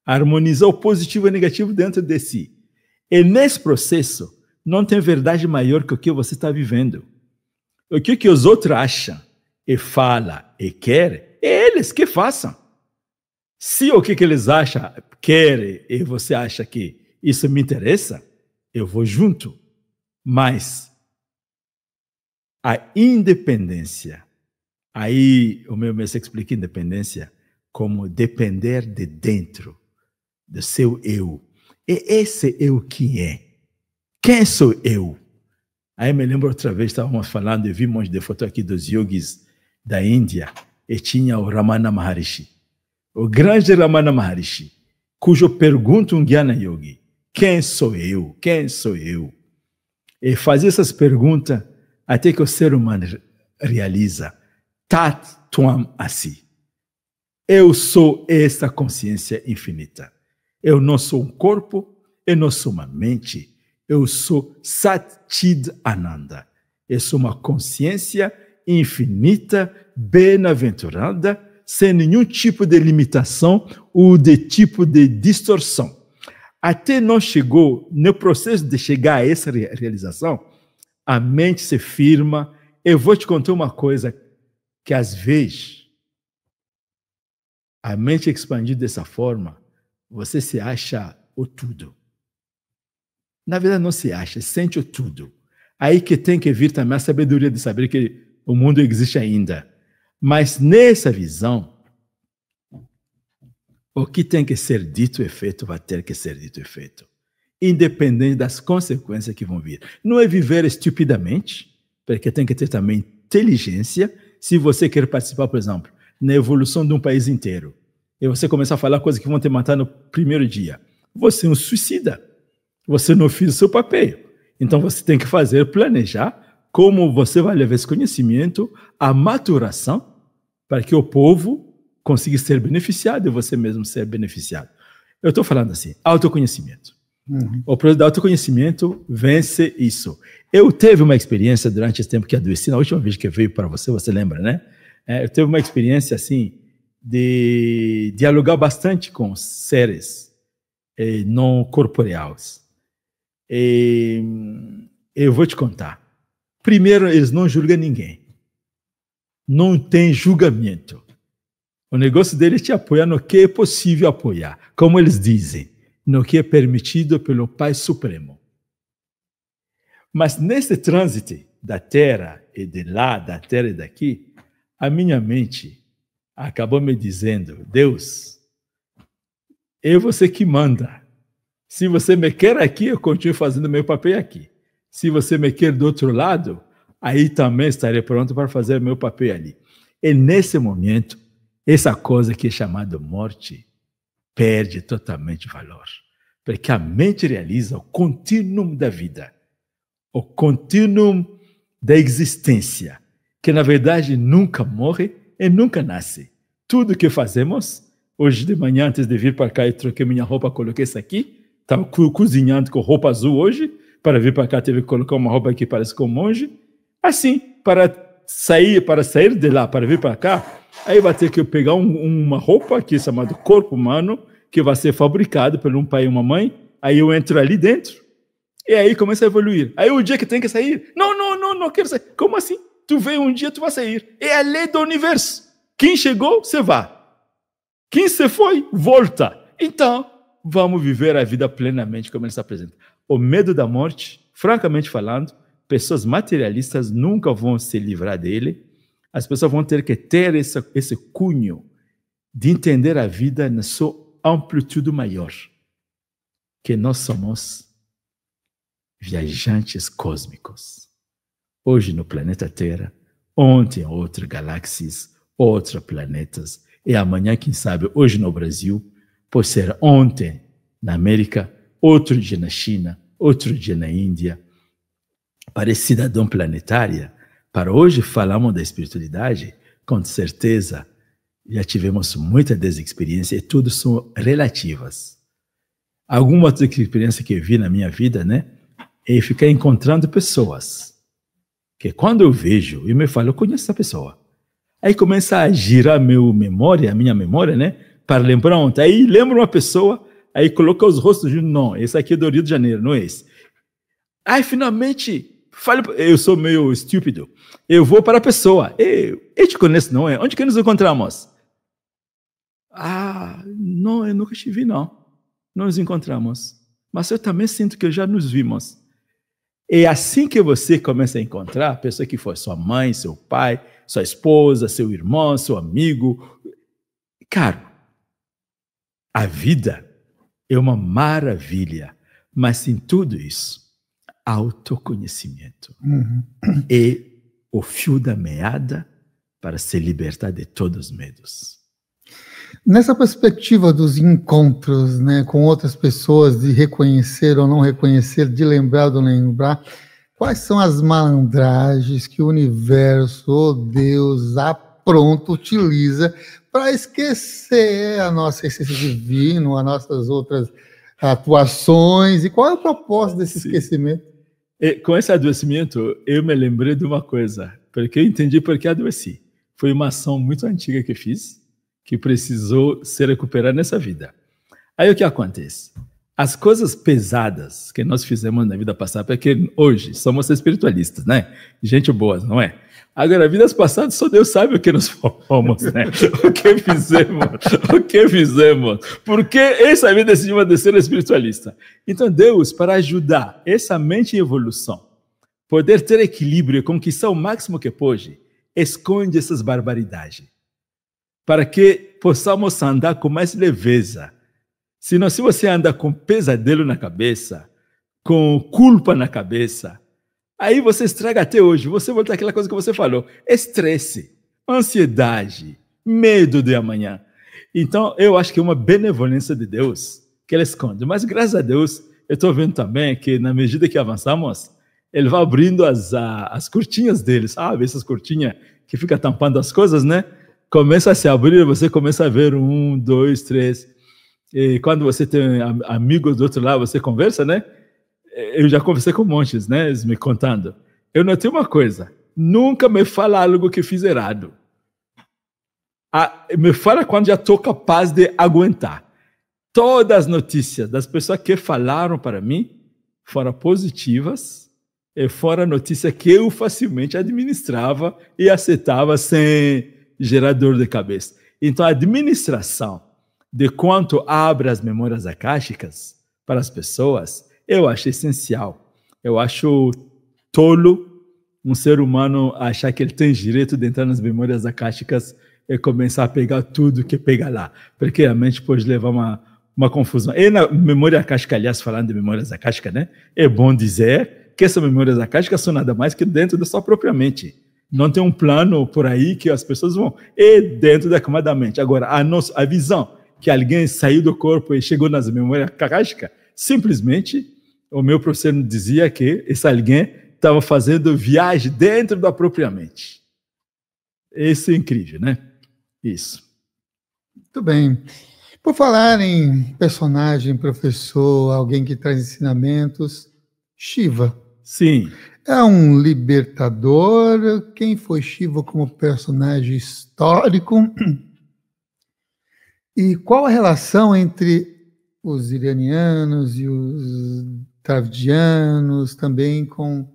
Harmonizar o positivo e o negativo dentro de si. E nesse processo, não tem verdade maior que o que você está vivendo. O que os outros acham, e falam, e querem, é eles que façam. Se o que eles acham, querem, e você acha que isso me interessa, eu vou junto. Mas a independência, aí o meu mestre explica independência como depender de dentro do seu eu. E esse eu que é? Quem sou eu? Aí me lembro outra vez, estávamos falando, eu vi um monte de foto aqui dos yogis da Índia, e tinha o Ramana Maharishi, o grande Ramana Maharishi, cujo pergunta um Jnana Yogi, quem sou eu? Quem sou eu? E fazia essas perguntas até que o ser humano realiza, Tat Twam Asi. Eu sou esta consciência infinita. Eu não sou um corpo, eu não sou uma mente, eu sou Sat Chid Ananda. Eu sou uma consciência infinita, bem-aventurada, sem nenhum tipo de limitação ou de tipo de distorção. Até não chegou, no processo de chegar a essa realização, a mente se firma. Eu vou te contar uma coisa, que às vezes, a mente expandida dessa forma, você se acha o tudo. Na verdade, não se acha, sente o tudo. Aí que tem que vir também a sabedoria de saber que o mundo existe ainda. Mas nessa visão, o que tem que ser dito e feito vai ter que ser dito e feito, independente das consequências que vão vir. Não é viver estupidamente, porque tem que ter também inteligência. Se você quer participar, por exemplo, na evolução de um país inteiro, e você começar a falar coisas que vão te matar no primeiro dia, você é um suicida. Você não fez o seu papel. Então você tem que planejar como você vai levar esse conhecimento à maturação para que o povo consiga ser beneficiado e você mesmo ser beneficiado. Eu estou falando assim, autoconhecimento. O processo de autoconhecimento vence isso. Eu tive uma experiência durante esse tempo que adoeci, na última vez que eu veio para você, você lembra, né? Eu tive uma experiência assim, de dialogar bastante com seres não corporeais. Eu vou te contar. Primeiro, eles não julgam ninguém. Não tem julgamento. O negócio deles é te apoiar no que é possível apoiar. Como eles dizem, no que é permitido pelo Pai Supremo. Mas nesse trânsito da Terra e de lá, da Terra e daqui, a minha mente acabou me dizendo, Deus, é você que manda. Se você me quer aqui, eu continuo fazendo meu papel aqui. Se você me quer do outro lado, aí também estarei pronto para fazer meu papel ali. E nesse momento, essa coisa que é chamada morte perde totalmente valor. Porque a mente realiza o contínuo da vida, o contínuo da existência, que na verdade nunca morre e nunca nasce. tudo que fazemos. Hoje de manhã, antes de vir para cá, eu troquei minha roupa, coloquei isso aqui. Estava cozinhando com roupa azul hoje. Para vir para cá, teve que colocar uma roupa que parece com um monge. Assim, para sair de lá, para vir para cá, aí vai ter que pegar uma roupa que é chamada corpo humano, que vai ser fabricado por um pai e uma mãe. Aí eu entro ali dentro. E aí começa a evoluir. Aí o dia que tem que sair, não quero sair. Como assim? Tu veio um dia, tu vai sair. É a lei do universo. Quem chegou, você vai. Quem se foi, volta. Então, vamos viver a vida plenamente como ele se apresenta. O medo da morte, francamente falando, pessoas materialistas nunca vão se livrar dele. As pessoas vão ter que ter esse cunho de entender a vida na sua amplitude maior. Que nós somos viajantes cósmicos. Hoje no planeta Terra, ontem outras galáxias, outros planetas, e amanhã, quem sabe, hoje no Brasil, pode ser ontem na América, outro dia na China, outro dia na Índia. Para esse cidadão planetário, para hoje falarmos da espiritualidade, com certeza já tivemos muita desexperiência e tudo são relativas. Algumas experiências que eu vi na minha vida, né, é ficar encontrando pessoas que quando eu vejo, eu me falo, eu conheço essa pessoa. Aí começa a girar a minha memória, né, para lembrar ontem. Aí lembro uma pessoa, aí coloca os rostos juntos, não, esse aqui é do Rio de Janeiro, não é esse. Aí finalmente, eu sou meio estúpido, eu vou para a pessoa, eu te conheço, não é? Onde que nos encontramos? Não, eu nunca te vi, não nos encontramos, mas eu também sinto que já nos vimos. É assim que você começa a encontrar a pessoa que foi sua mãe, seu pai, sua esposa, seu irmão, seu amigo. Cara, a vida é uma maravilha, mas em tudo isso, autoconhecimento é o fio da meada para se libertar de todos os medos. Nessa perspectiva dos encontros, né, com outras pessoas, de reconhecer ou não reconhecer, de lembrar ou não lembrar, quais são as malandragens que o universo, ou Deus, pronto utiliza para esquecer a nossa essência divina, as nossas outras atuações, e qual é o propósito desse esquecimento? Com esse adoecimento, eu me lembrei de uma coisa, porque eu entendi por que adoeci. Foi uma ação muito antiga que fiz, que precisou ser recuperada nessa vida. Aí o que acontece? As coisas pesadas que nós fizemos na vida passada, porque hoje somos espiritualistas, né? Gente boa, não é? Agora, vidas passadas, só Deus sabe o que nós fomos, né? O que fizemos. Porque essa vida decidimos de ser espiritualista. Então, Deus, para ajudar essa mente em evolução, poder ter equilíbrio e conquistar o máximo que pode, esconde essas barbaridades. Para que possamos andar com mais leveza. Senão, se você anda com pesadelo na cabeça, com culpa na cabeça, aí você estraga até hoje. Você volta àquela coisa que você falou. Estresse, ansiedade, medo de amanhã. Então, eu acho que é uma benevolência de Deus que Ele esconde. Mas, graças a Deus, eu estou vendo também que, na medida que avançamos, Ele vai abrindo as cortinhas dele, sabe? Essas cortinhas que ficam tampando as coisas, né? Começa a se abrir, você começa a ver 1, 2, 3. E quando você tem amigos do outro lado, você conversa, né? Eu já conversei com montes, né? Eles me contando. Eu notei uma coisa. Nunca me fala algo que fiz errado. Me fala quando já estou capaz de aguentar. Todas as notícias das pessoas que falaram para mim foram positivas e foram notícias que eu facilmente administrava e aceitava sem gerar dor de cabeça. Então, a administração de quanto abre as memórias akáshicas para as pessoas, eu acho essencial. Eu acho tolo um ser humano achar que ele tem direito de entrar nas memórias akáshicas e começar a pegar tudo que pega lá, porque a mente pode levar uma confusão. E na memória akáshica, aliás, falando de memórias akáshicas, né, é bom dizer que essas memórias akáshicas são nada mais que dentro da sua própria mente. Não tem um plano por aí que as pessoas vão. É dentro da camada da mente. Agora, a visão que alguém saiu do corpo e chegou nas memórias akáshicas, simplesmente, o meu professor dizia que esse alguém estava fazendo viagem dentro da própria mente. Isso é incrível, né? Isso. Muito bem. Por falar em personagem, professor, alguém que traz ensinamentos, Shiva. Sim. É um libertador? Quem foi Shiva como personagem histórico? E qual a relação entre os iranianos e os dravidianos também com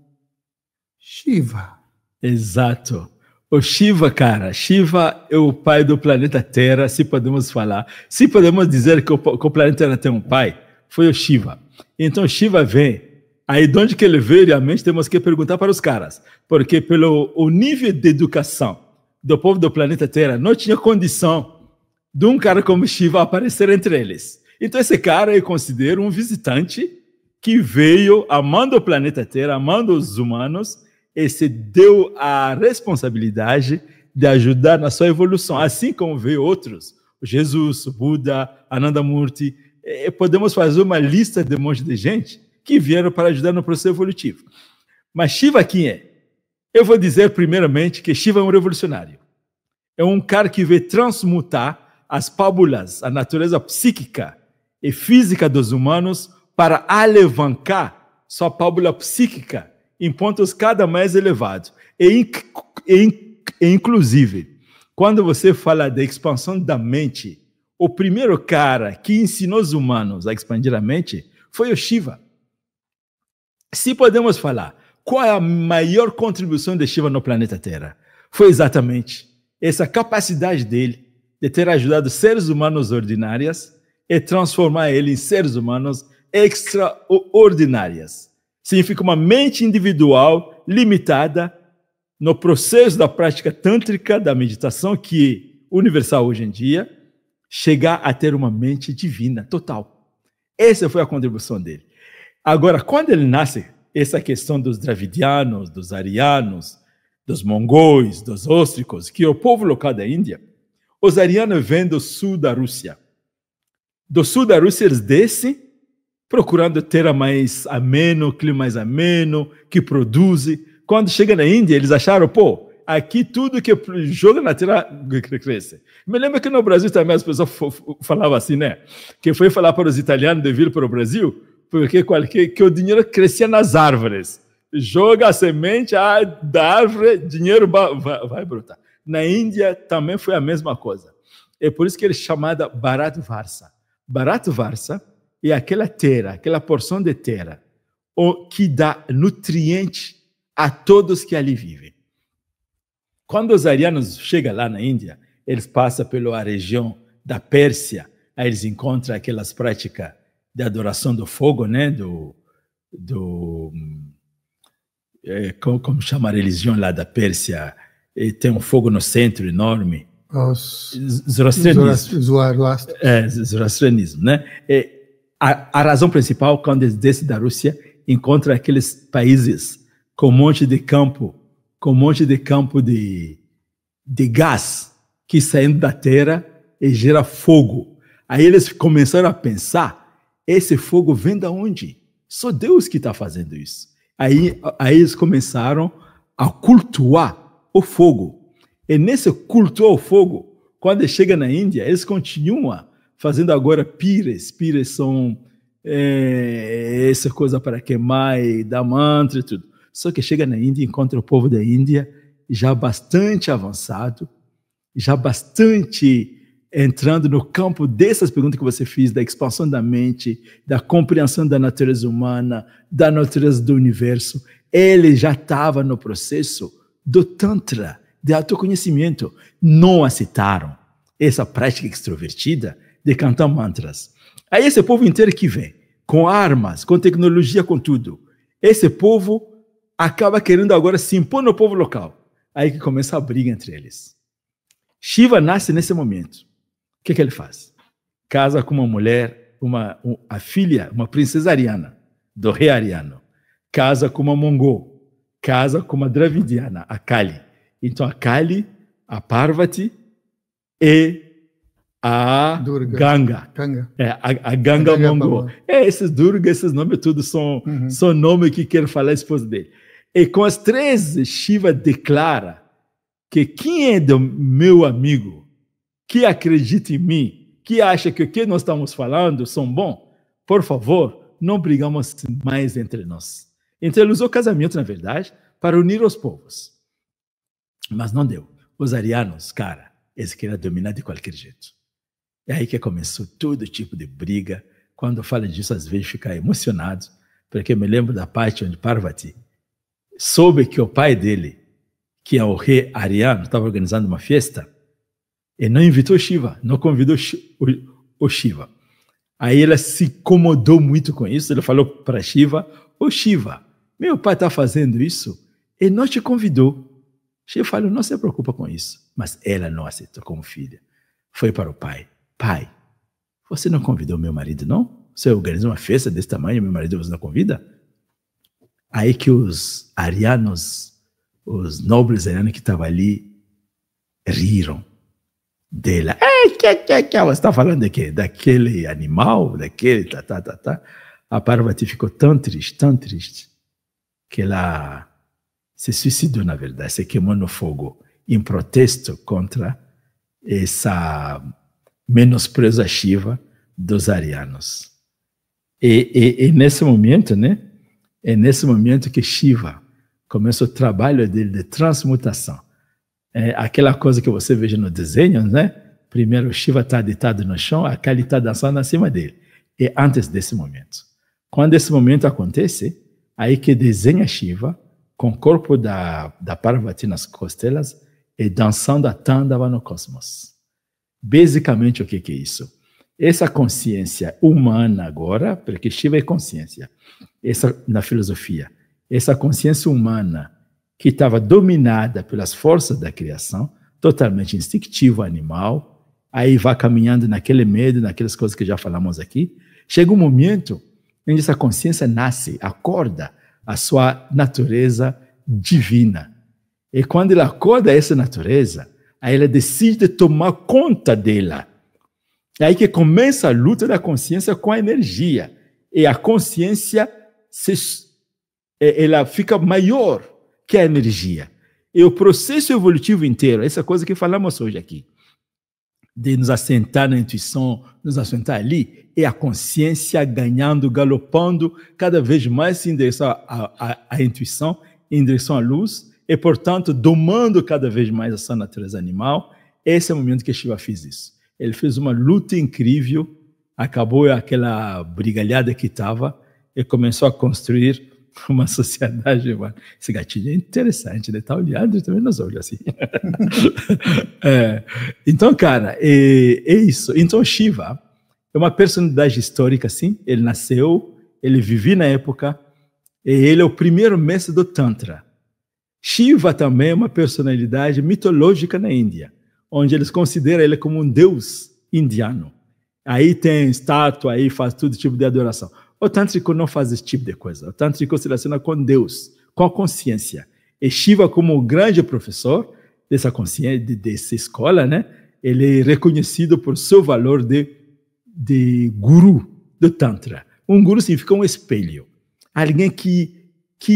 Shiva? Exato. O Shiva, cara, Shiva é o pai do planeta Terra, se podemos falar. Se podemos dizer que o planeta Terra tem um pai, foi o Shiva. Então, Shiva vem. Aí, de onde que ele veio, realmente, temos que perguntar para os caras. Porque pelo o nível de educação do povo do planeta Terra, não tinha condição de um cara como Shiva aparecer entre eles. Então, esse cara eu considero um visitante que veio amando o planeta Terra, amando os humanos, e se deu a responsabilidade de ajudar na sua evolução, assim como veio outros, Jesus, Buda, Anandamurti. Podemos fazer uma lista de um monte de gente que vieram para ajudar no processo evolutivo. Mas Shiva quem é? Eu vou dizer primeiramente que Shiva é um revolucionário. É um cara que veio transmutar as pábulas, a natureza psíquica e física dos humanos para alavancar sua pábula psíquica em pontos cada mais elevados. Inclusive, quando você fala da expansão da mente, o primeiro cara que ensinou os humanos a expandir a mente foi o Shiva. Se podemos falar, qual é a maior contribuição de Shiva no planeta Terra? Foi exatamente essa capacidade dele de ter ajudado seres humanos ordinários e transformar ele em seres humanos extraordinários. Significa uma mente individual limitada no processo da prática tântrica, da meditação, que é universal hoje em dia, chegar a ter uma mente divina total. Essa foi a contribuição dele. Agora, quando ele nasce, essa questão dos dravidianos, dos arianos, dos mongóis, dos óstricos, que é o povo local da Índia, os arianos vêm do sul da Rússia. Do sul da Rússia eles descem, procurando terra mais ameno, clima mais ameno, que produz. Quando chega na Índia, eles acharam, aqui tudo que joga na terra cresce. Me lembro que no Brasil também as pessoas falavam assim, né? Que foi falar para os italianos de vir para o Brasil, porque que o dinheiro crescia nas árvores. Joga a semente da árvore, dinheiro vai brotar. Na Índia também foi a mesma coisa. É por isso que ele é chamado Bharat Varsa. Bharat Varsa é aquela terra, aquela porção de terra que dá nutriente a todos que ali vivem. Quando os arianos chegam lá na Índia, eles passam pela região da Pérsia, aí eles encontram aquelas práticas de adoração do fogo, né? Como chama a religião lá da Pérsia? E tem um fogo no centro enorme. Zoroastrianismo. Zoroastrianismo, né? A razão principal, quando eles descem da Rússia, encontram aqueles países com um monte de campo, de gás que saindo da terra e gera fogo. Aí eles começaram a pensar, esse fogo vem de onde? Só Deus que está fazendo isso. Aí eles começaram a cultuar o fogo. E nesse cultuar o fogo, quando chega na Índia, eles continuam fazendo agora pires. Pires são essa coisa para queimar e dar mantra e tudo. Só que chega na Índia e encontra o povo da Índia já bastante avançado, já bastante entrando no campo dessas perguntas que você fez, da expansão da mente, da compreensão da natureza humana, da natureza do universo. Ele já estava no processo do Tantra, de autoconhecimento. Não aceitaram essa prática extrovertida de cantar mantras. Aí esse povo inteiro que vem, com armas, com tecnologia, com tudo, esse povo acaba querendo agora se impor no povo local. Aí que começa a briga entre eles. Shiva nasce nesse momento. O que ele faz? Casa com uma mulher, a filha, uma princesa ariana, do rei ariano. Casa com uma mongol. Casa com uma dravidiana, a Kali. Então a Kali, a Parvati e a Durga. Ganga. A Ganga mongol. Esses Durga, esses nomes todos são nomes que querem falar a esposa dele. E com as três, Shiva declara que quem é do meu amigo que acredita em mim, que acha que o que nós estamos falando são bom, por favor, não brigamos mais entre nós. Então ele usou o casamento, na verdade, para unir os povos. Mas não deu. Os arianos, cara, eles queriam dominar de qualquer jeito. É aí que começou todo tipo de briga. Quando eu falo disso, às vezes fica emocionado, porque eu me lembro da parte onde Parvati soube que o pai dele, que é o rei ariano, estava organizando uma festa, e não invitou Shiva, não convidou o Shiva. Aí ela se incomodou muito com isso, ele falou para Shiva, ô Shiva, meu pai está fazendo isso e não te convidou. Shiva falou, não se preocupa com isso. Mas ela não aceitou como filha. Foi para o pai, pai, você não convidou meu marido, não? Você organizou uma festa desse tamanho, meu marido você não convida? Aí que os arianos, os nobres arianos que estavam ali, riram dela. Você está falando de quê? Daquele animal? Daquele tá. A Parvati ficou tão triste, que ela se suicidou, na verdade, se queimou no fogo, em protesto contra essa menosprezo a Shiva dos arianos. E nesse momento, né? É nesse momento que Shiva começa o trabalho dele de transmutação. Aquela coisa que você veja no desenho, né? Primeiro Shiva está deitado no chão, a Kali está dançando acima dele. E antes desse momento. Quando esse momento acontece, aí que desenha Shiva com o corpo da Parvati nas costelas e dançando a Tandava no cosmos. Basicamente, o que é isso? Essa consciência humana agora, porque Shiva é consciência, essa na filosofia, essa consciência humana que estava dominada pelas forças da criação, totalmente instintiva, animal, aí vai caminhando naquele medo, naquelas coisas que já falamos aqui, chega um momento em que essa consciência nasce, acorda a sua natureza divina. E quando ela acorda essa natureza, aí ela decide tomar conta dela. É aí que começa a luta da consciência com a energia. E a consciência ela fica maior que a energia. E o processo evolutivo inteiro, essa coisa que falamos hoje aqui, de nos assentar na intuição, nos assentar ali, é a consciência ganhando, galopando cada vez mais em direção à intuição, em direção à luz, e, portanto, domando cada vez mais a sua natureza animal. Esse é o momento que Shiva fez isso. Ele fez uma luta incrível, acabou aquela brigalhada que estava e começou a construir uma sociedade. Mano. Esse gatinho é interessante, né? Está olhando também nos olhos assim. Então, cara, é isso. Então, Shiva é uma personalidade histórica, sim. Ele nasceu, ele vivia na época, e ele é o primeiro mestre do Tantra. Shiva também é uma personalidade mitológica na Índia, onde eles consideram ele como um deus indiano. Aí tem estátua, aí faz todo tipo de adoração. O Tântrico não faz esse tipo de coisa. O Tântrico se relaciona com Deus, com a consciência. E Shiva, como um grande professor dessa consciência, dessa escola, né? Ele é reconhecido por seu valor de guru do Tantra. Um guru significa um espelho. Alguém que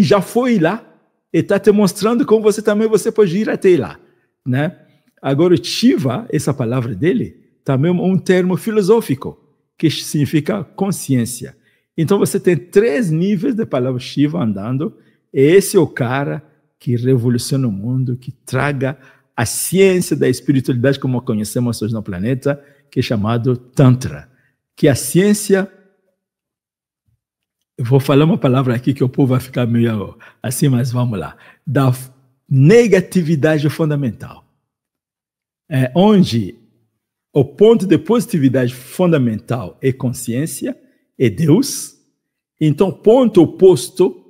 já foi lá e está te mostrando como você pode ir até lá, né? Agora, Shiva, essa palavra dele, também é um termo filosófico, que significa consciência. Então, você tem 3 níveis de palavra Shiva andando, e esse é o cara que revoluciona o mundo, que traga a ciência da espiritualidade como conhecemos hoje no planeta, que é chamado Tantra. Que a ciência... Eu vou falar uma palavra aqui que o povo vai ficar meio assim, mas vamos lá. Da negatividade fundamental. Onde o ponto de positividade fundamental é consciência, é Deus. Então, o ponto oposto,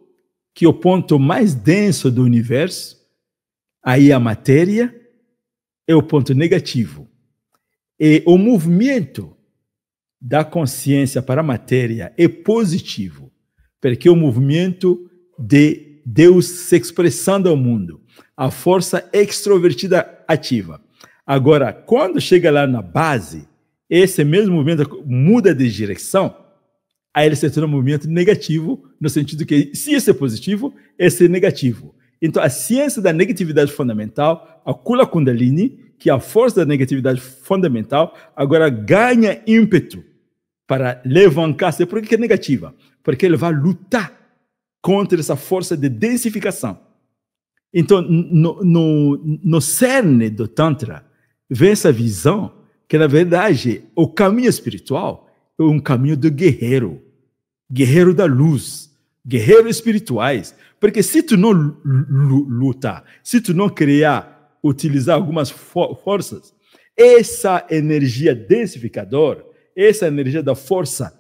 que é o ponto mais denso do universo, aí a matéria, é o ponto negativo. E o movimento da consciência para a matéria é positivo, porque é o movimento de Deus se expressando ao mundo, a força extrovertida ativa. Agora, quando chega lá na base, esse mesmo movimento muda de direção, aí ele se torna um movimento negativo, no sentido que, se esse é positivo, esse é negativo. Então, a ciência da negatividade fundamental, a Kula Kundalini, que a força da negatividade fundamental agora ganha ímpeto para levantar-se. Por que é negativa? Porque ele vai lutar contra essa força de densificação. Então, no cerne do Tantra, vem essa visão que, na verdade, o caminho espiritual é um caminho do guerreiro da luz, guerreiros espirituais. Porque se tu não lutar, se tu não criar, utilizar algumas forças, essa energia densificadora, essa energia da força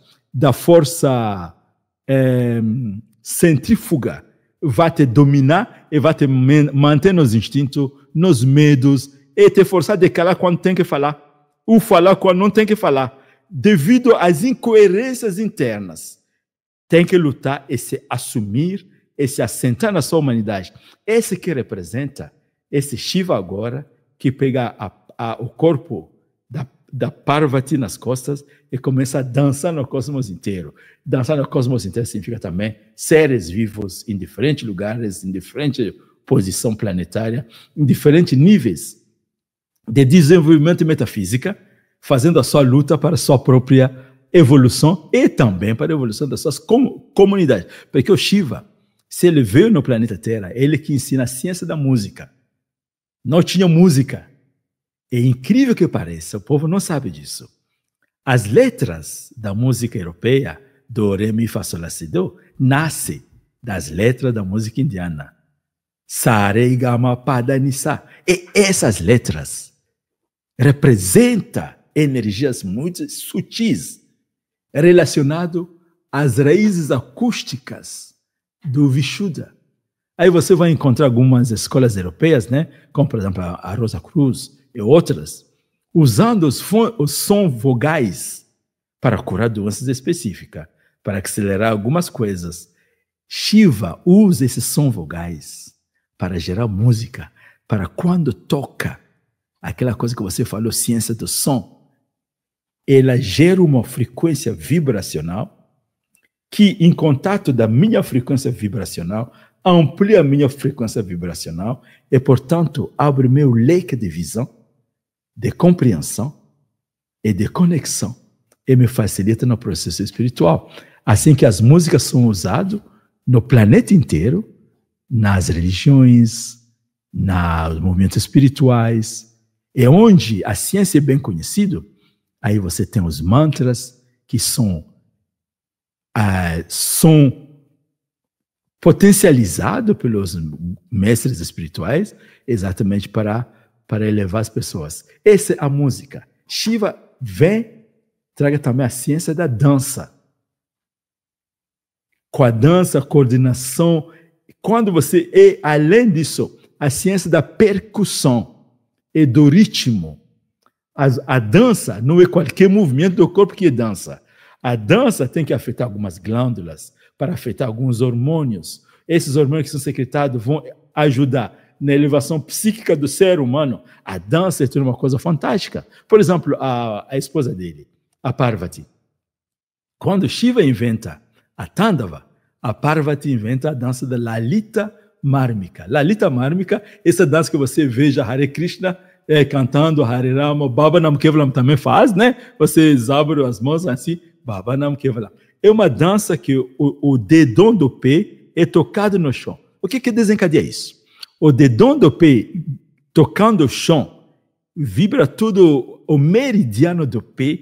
centrífuga vai te dominar e vai te manter nos instintos, nos medos, e te forçar a calar quando tem que falar, ou falar quando não tem que falar, devido às incoerências internas. Tem que lutar e se assumir, e se assentar na sua humanidade. Esse que representa, esse Shiva agora, que pega o corpo da Parvati nas costas e começa a dançar no cosmos inteiro. Dançar no cosmos inteiro significa também seres vivos em diferentes lugares, em diferente posição planetária, em diferentes níveis de desenvolvimento metafísica, fazendo a sua luta para a sua própria evolução e também para a evolução das suas comunidades. Porque o Shiva, se ele veio no planeta Terra, ele que ensina a ciência da música. Não tinha música. É incrível que pareça, o povo não sabe disso. As letras da música europeia, do Re, Mi, Fá, Sol, Lá, Si, Do, nascem das letras da música indiana. Sa, Re, Ga, Ma, Pa, Da, Ni, Sa. E essas letras representam energias muito sutis relacionadas às raízes acústicas do Vishuddha. Aí você vai encontrar algumas escolas europeias, né? Como, por exemplo, a Rosa Cruz e outras, usando os sons vogais para curar doenças específicas, para acelerar algumas coisas. Shiva usa esses sons vogais para gerar música, para quando toca, aquela coisa que você falou, ciência do som, ela gera uma frequência vibracional que, em contato da minha frequência vibracional, amplia a minha frequência vibracional e, portanto, abre meu leque de visão, de compreensão e de conexão e me facilita no processo espiritual. Assim que as músicas são usadas no planeta inteiro, nas religiões, nos movimentos espirituais, é onde a ciência é bem conhecida. Aí você tem os mantras, que são potencializados pelos mestres espirituais, exatamente para elevar as pessoas. Essa é a música. Shiva vem, traga também a ciência da dança. Com a dança, a coordenação. Quando você é, além disso, a ciência da percussão e do ritmo. A dança não é qualquer movimento do corpo que é dança. A dança tem que afetar algumas glândulas, para afetar alguns hormônios. Esses hormônios que são secretados vão ajudar na elevação psíquica do ser humano. A dança é uma coisa fantástica. Por exemplo, a esposa dele, a Parvati. Quando Shiva inventa a Tandava, a Parvati inventa a dança da Lalita Mármica. Lalita Mármica, essa dança que você veja Hare Krishna cantando Hare Rama, Baba Nam Kevalam também faz, né? Vocês abrem as mãos assim, Baba Nam Kevalam. É uma dança que o dedão do pé é tocado no chão. O que desencadeia isso? O dedão do pé tocando o chão vibra tudo o meridiano do pé,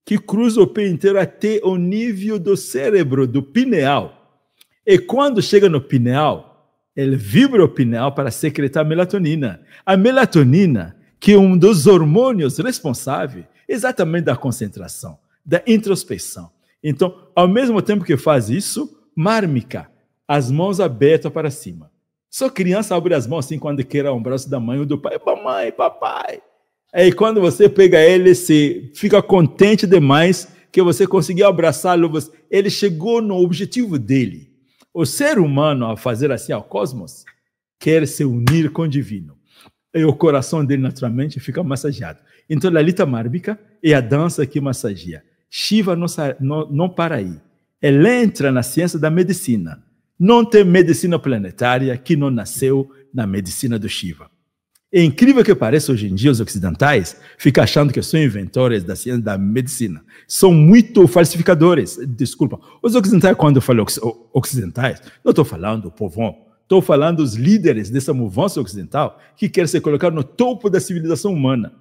que cruza o pé inteiro até o nível do cérebro, do pineal. E quando chega no pineal, ele vibra o pineal para secretar melatonina. A melatonina, que é um dos hormônios responsáveis exatamente da concentração, da introspecção. Então, ao mesmo tempo que faz isso, Mármica, as mãos abertas para cima. Só criança abre as mãos assim quando quer um braço da mãe ou do pai. Mamãe, papai. Aí quando você pega ele, você fica contente demais que você conseguiu abraçá-lo. Ele chegou no objetivo dele. O ser humano, ao fazer assim ao cosmos, quer se unir com o divino. E o coração dele, naturalmente, fica massageado. Então, Lalita Mármica é a dança que massageia. Shiva não para aí. Ele entra na ciência da medicina. Não tem medicina planetária que não nasceu na medicina do Shiva. É incrível que pareça hoje em dia, os ocidentais ficam achando que são inventores da ciência da medicina. São muito falsificadores. Desculpa. Os ocidentais, quando eu falo ocidentais, não estou falando do povão. Estou falando dos líderes dessa mudança ocidental que querem se colocar no topo da civilização humana.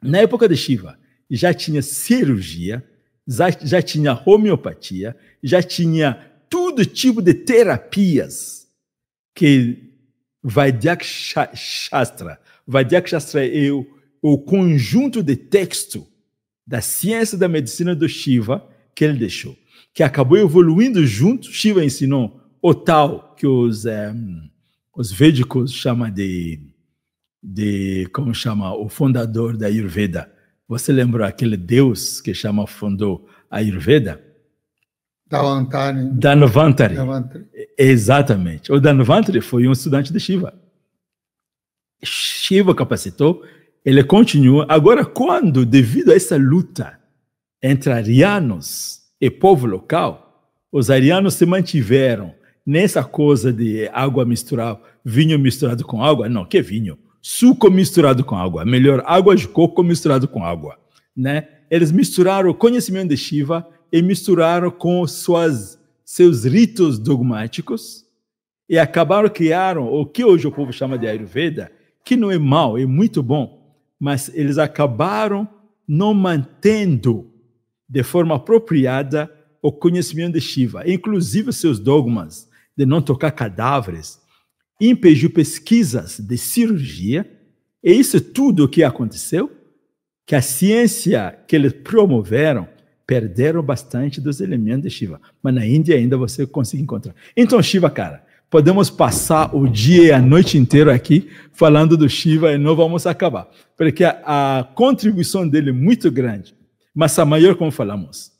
Na época de Shiva, já tinha cirurgia, já tinha homeopatia, já tinha todo tipo de terapias que Vaidyak Shastra. Vaidyak Shastra é o conjunto de texto da ciência da medicina do Shiva que ele deixou, que acabou evoluindo junto. Shiva ensinou o tal que os védicos chamam como chama o fundador da Ayurveda. Você lembra aquele deus que fundou a Ayurveda? Dhanvantari. Exatamente. O Dhanvantari foi um estudante de Shiva. Shiva capacitou, ele continua. Agora, devido a essa luta entre arianos e povo local, os arianos se mantiveram nessa coisa de água misturada, vinho misturado com água. Não, que vinho? Suco misturado com água. Melhor, água de coco misturado com água. Né? Eles misturaram o conhecimento de Shiva e misturaram com seus ritos dogmáticos e criaram o que hoje o povo chama de Ayurveda, que não é mau, é muito bom, mas eles acabaram não mantendo de forma apropriada o conhecimento de Shiva, inclusive seus dogmas de não tocar cadáveres, impediu pesquisas de cirurgia, e isso tudo o que aconteceu, que a ciência que eles promoveram perderam bastante dos elementos de Shiva. Mas na Índia ainda você consegue encontrar. Então, Shiva, cara, podemos passar o dia e a noite inteira aqui falando do Shiva e não vamos acabar. Porque a contribuição dele é muito grande. Mas a maior, como falamos,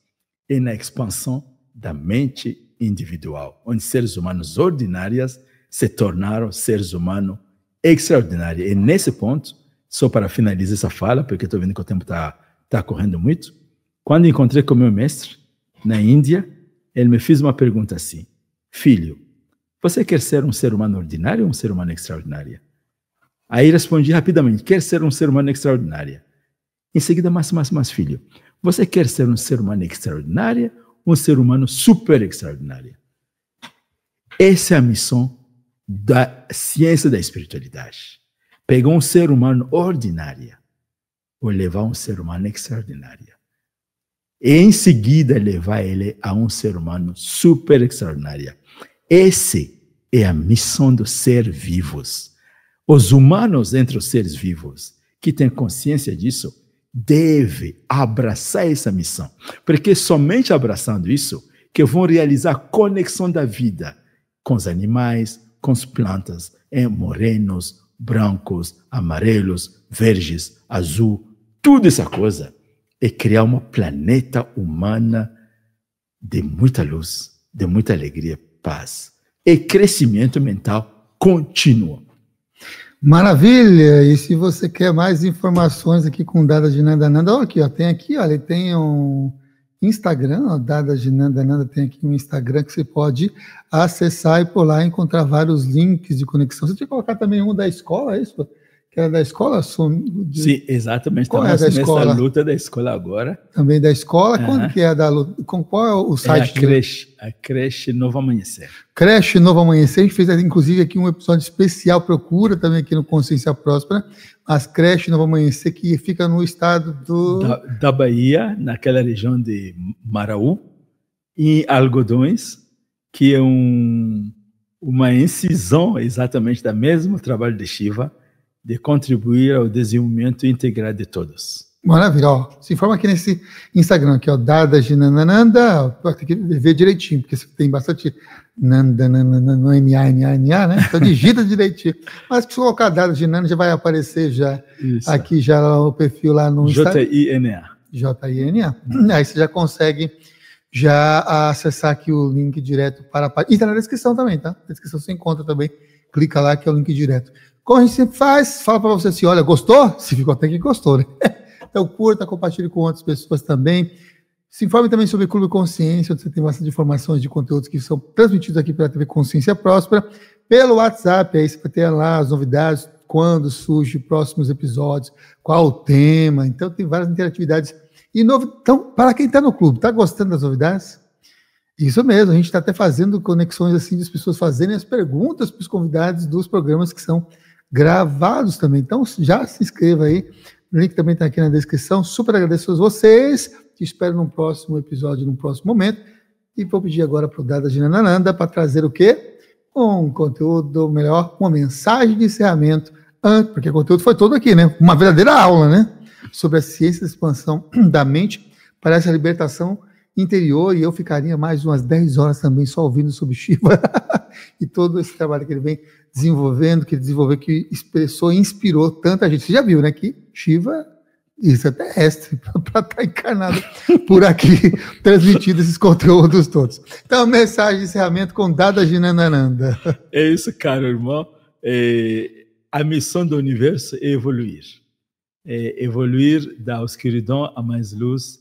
é na expansão da mente individual, onde seres humanos ordinários se tornaram seres humanos extraordinários. E nesse ponto, só para finalizar essa fala, porque estou vendo que o tempo está correndo muito, quando encontrei com meu mestre na Índia, ele me fez uma pergunta assim: filho, você quer ser um ser humano ordinário ou um ser humano extraordinário? Aí respondi rapidamente: quer ser um ser humano extraordinário. Em seguida, mas filho, você quer ser um ser humano extraordinário ou um ser humano super extraordinário? Essa é a missão da ciência da espiritualidade. Pegar um ser humano ordinário ou levar um ser humano extraordinário. E em seguida levar ele a um ser humano super extraordinário. Essa é a missão dos seres vivos. Os humanos entre os seres vivos que têm consciência disso devem abraçar essa missão. Porque somente abraçando isso que vão realizar a conexão da vida com os animais, com as plantas, morenos, brancos, amarelos, verdes, azul, tudo essa coisa. É criar uma planeta humana de muita luz, de muita alegria, paz e crescimento mental contínuo. Maravilha! E se você quer mais informações aqui com Dada de Nandananda, olha aqui, ó, ele tem um Instagram, ó, Dada de Nandananda tem aqui um Instagram que você pode acessar e por lá encontrar vários links de conexão. Você tinha que colocar também um da escola, é isso? Que era da escola? Sim, exatamente. Qual é da escola? Nessa luta da escola agora. Também da escola? Quando que é da luta? Qual é o site? A creche Novo Amanhecer. Creche Novo Amanhecer. A gente fez, inclusive, aqui um episódio especial, procura também aqui no Consciência Próspera, as creches Novo Amanhecer, que fica no estado da Bahia, naquela região de Maraú, e Algodões, que é uma incisão exatamente do mesmo trabalho de Shiva, de contribuir ao desenvolvimento integral de todos. Maravilha, ó. Se informa aqui nesse Instagram, aqui, ó, Dada de Nanananda, tem que ver direitinho, porque tem bastante Nandanana, no N-A, né? Então digita direitinho. Mas se colocar Dada de Nanana, já vai aparecer já, isso. Aqui já o perfil lá no Instagram. J-I-N-A. J-I-N-A. Aí você já consegue já acessar aqui o link direto para a página. E está na descrição também, tá? Na descrição você encontra também. Clica lá que é o link direto. Como a gente sempre faz, fala para você assim, olha, gostou? Se ficou até que gostou, né? Então curta, compartilhe com outras pessoas também. Se informe também sobre o Clube Consciência, onde você tem bastante informações de conteúdos que são transmitidos aqui pela TV Consciência Próspera, pelo WhatsApp, aí você vai ter lá as novidades, quando surge próximos episódios, qual o tema. Então, tem várias interatividades. Então, para quem está no clube, está gostando das novidades? Isso mesmo, a gente está até fazendo conexões assim das pessoas fazerem as perguntas para os convidados dos programas que são gravados também. Então, já se inscreva aí. O link também está aqui na descrição. Super agradeço a vocês. Te espero num próximo episódio, num próximo momento. E vou pedir agora para o Dada Ginanananda para trazer o quê? Um conteúdo melhor, uma mensagem de encerramento, porque o conteúdo foi todo aqui, né? Uma verdadeira aula, né? Sobre a ciência da expansão da mente para essa libertação interior, e eu ficaria mais umas 10 horas também só ouvindo sobre Shiva e todo esse trabalho que ele vem desenvolvendo, que ele desenvolveu, que expressou e inspirou tanta gente. Você já viu, né? Que Shiva, isso é terrestre, para estar encarnado por aqui, transmitindo esses conteúdos todos. Então, mensagem de encerramento com Dada Ginanananda. É isso, caro irmão. A missão do universo é evoluir. Evoluir da escuridão a mais luz,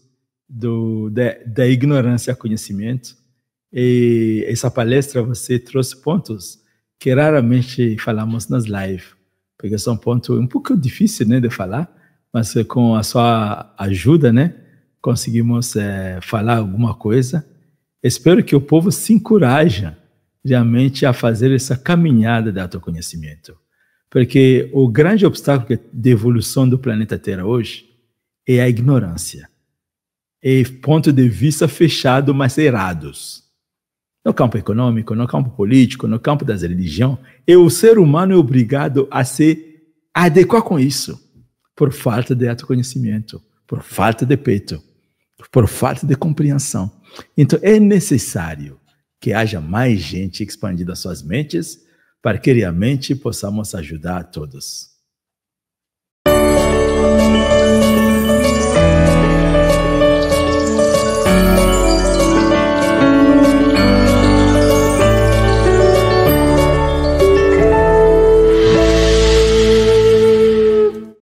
da ignorância a conhecimento. E essa palestra você trouxe pontos que raramente falamos nas lives, porque são pontos um pouco difíceis, né, de falar, mas com a sua ajuda, né, conseguimos falar alguma coisa. Espero que o povo se encoraje realmente a fazer essa caminhada de autoconhecimento, porque o grande obstáculo de evolução do planeta Terra hoje é a ignorância. É ponto de vista fechado, mas errados. No campo econômico, no campo político, no campo das religiões, o ser humano é obrigado a se adequar com isso, por falta de autoconhecimento, por falta de peito, por falta de compreensão. Então, é necessário que haja mais gente expandindo as suas mentes para que realmente possamos ajudar a todos.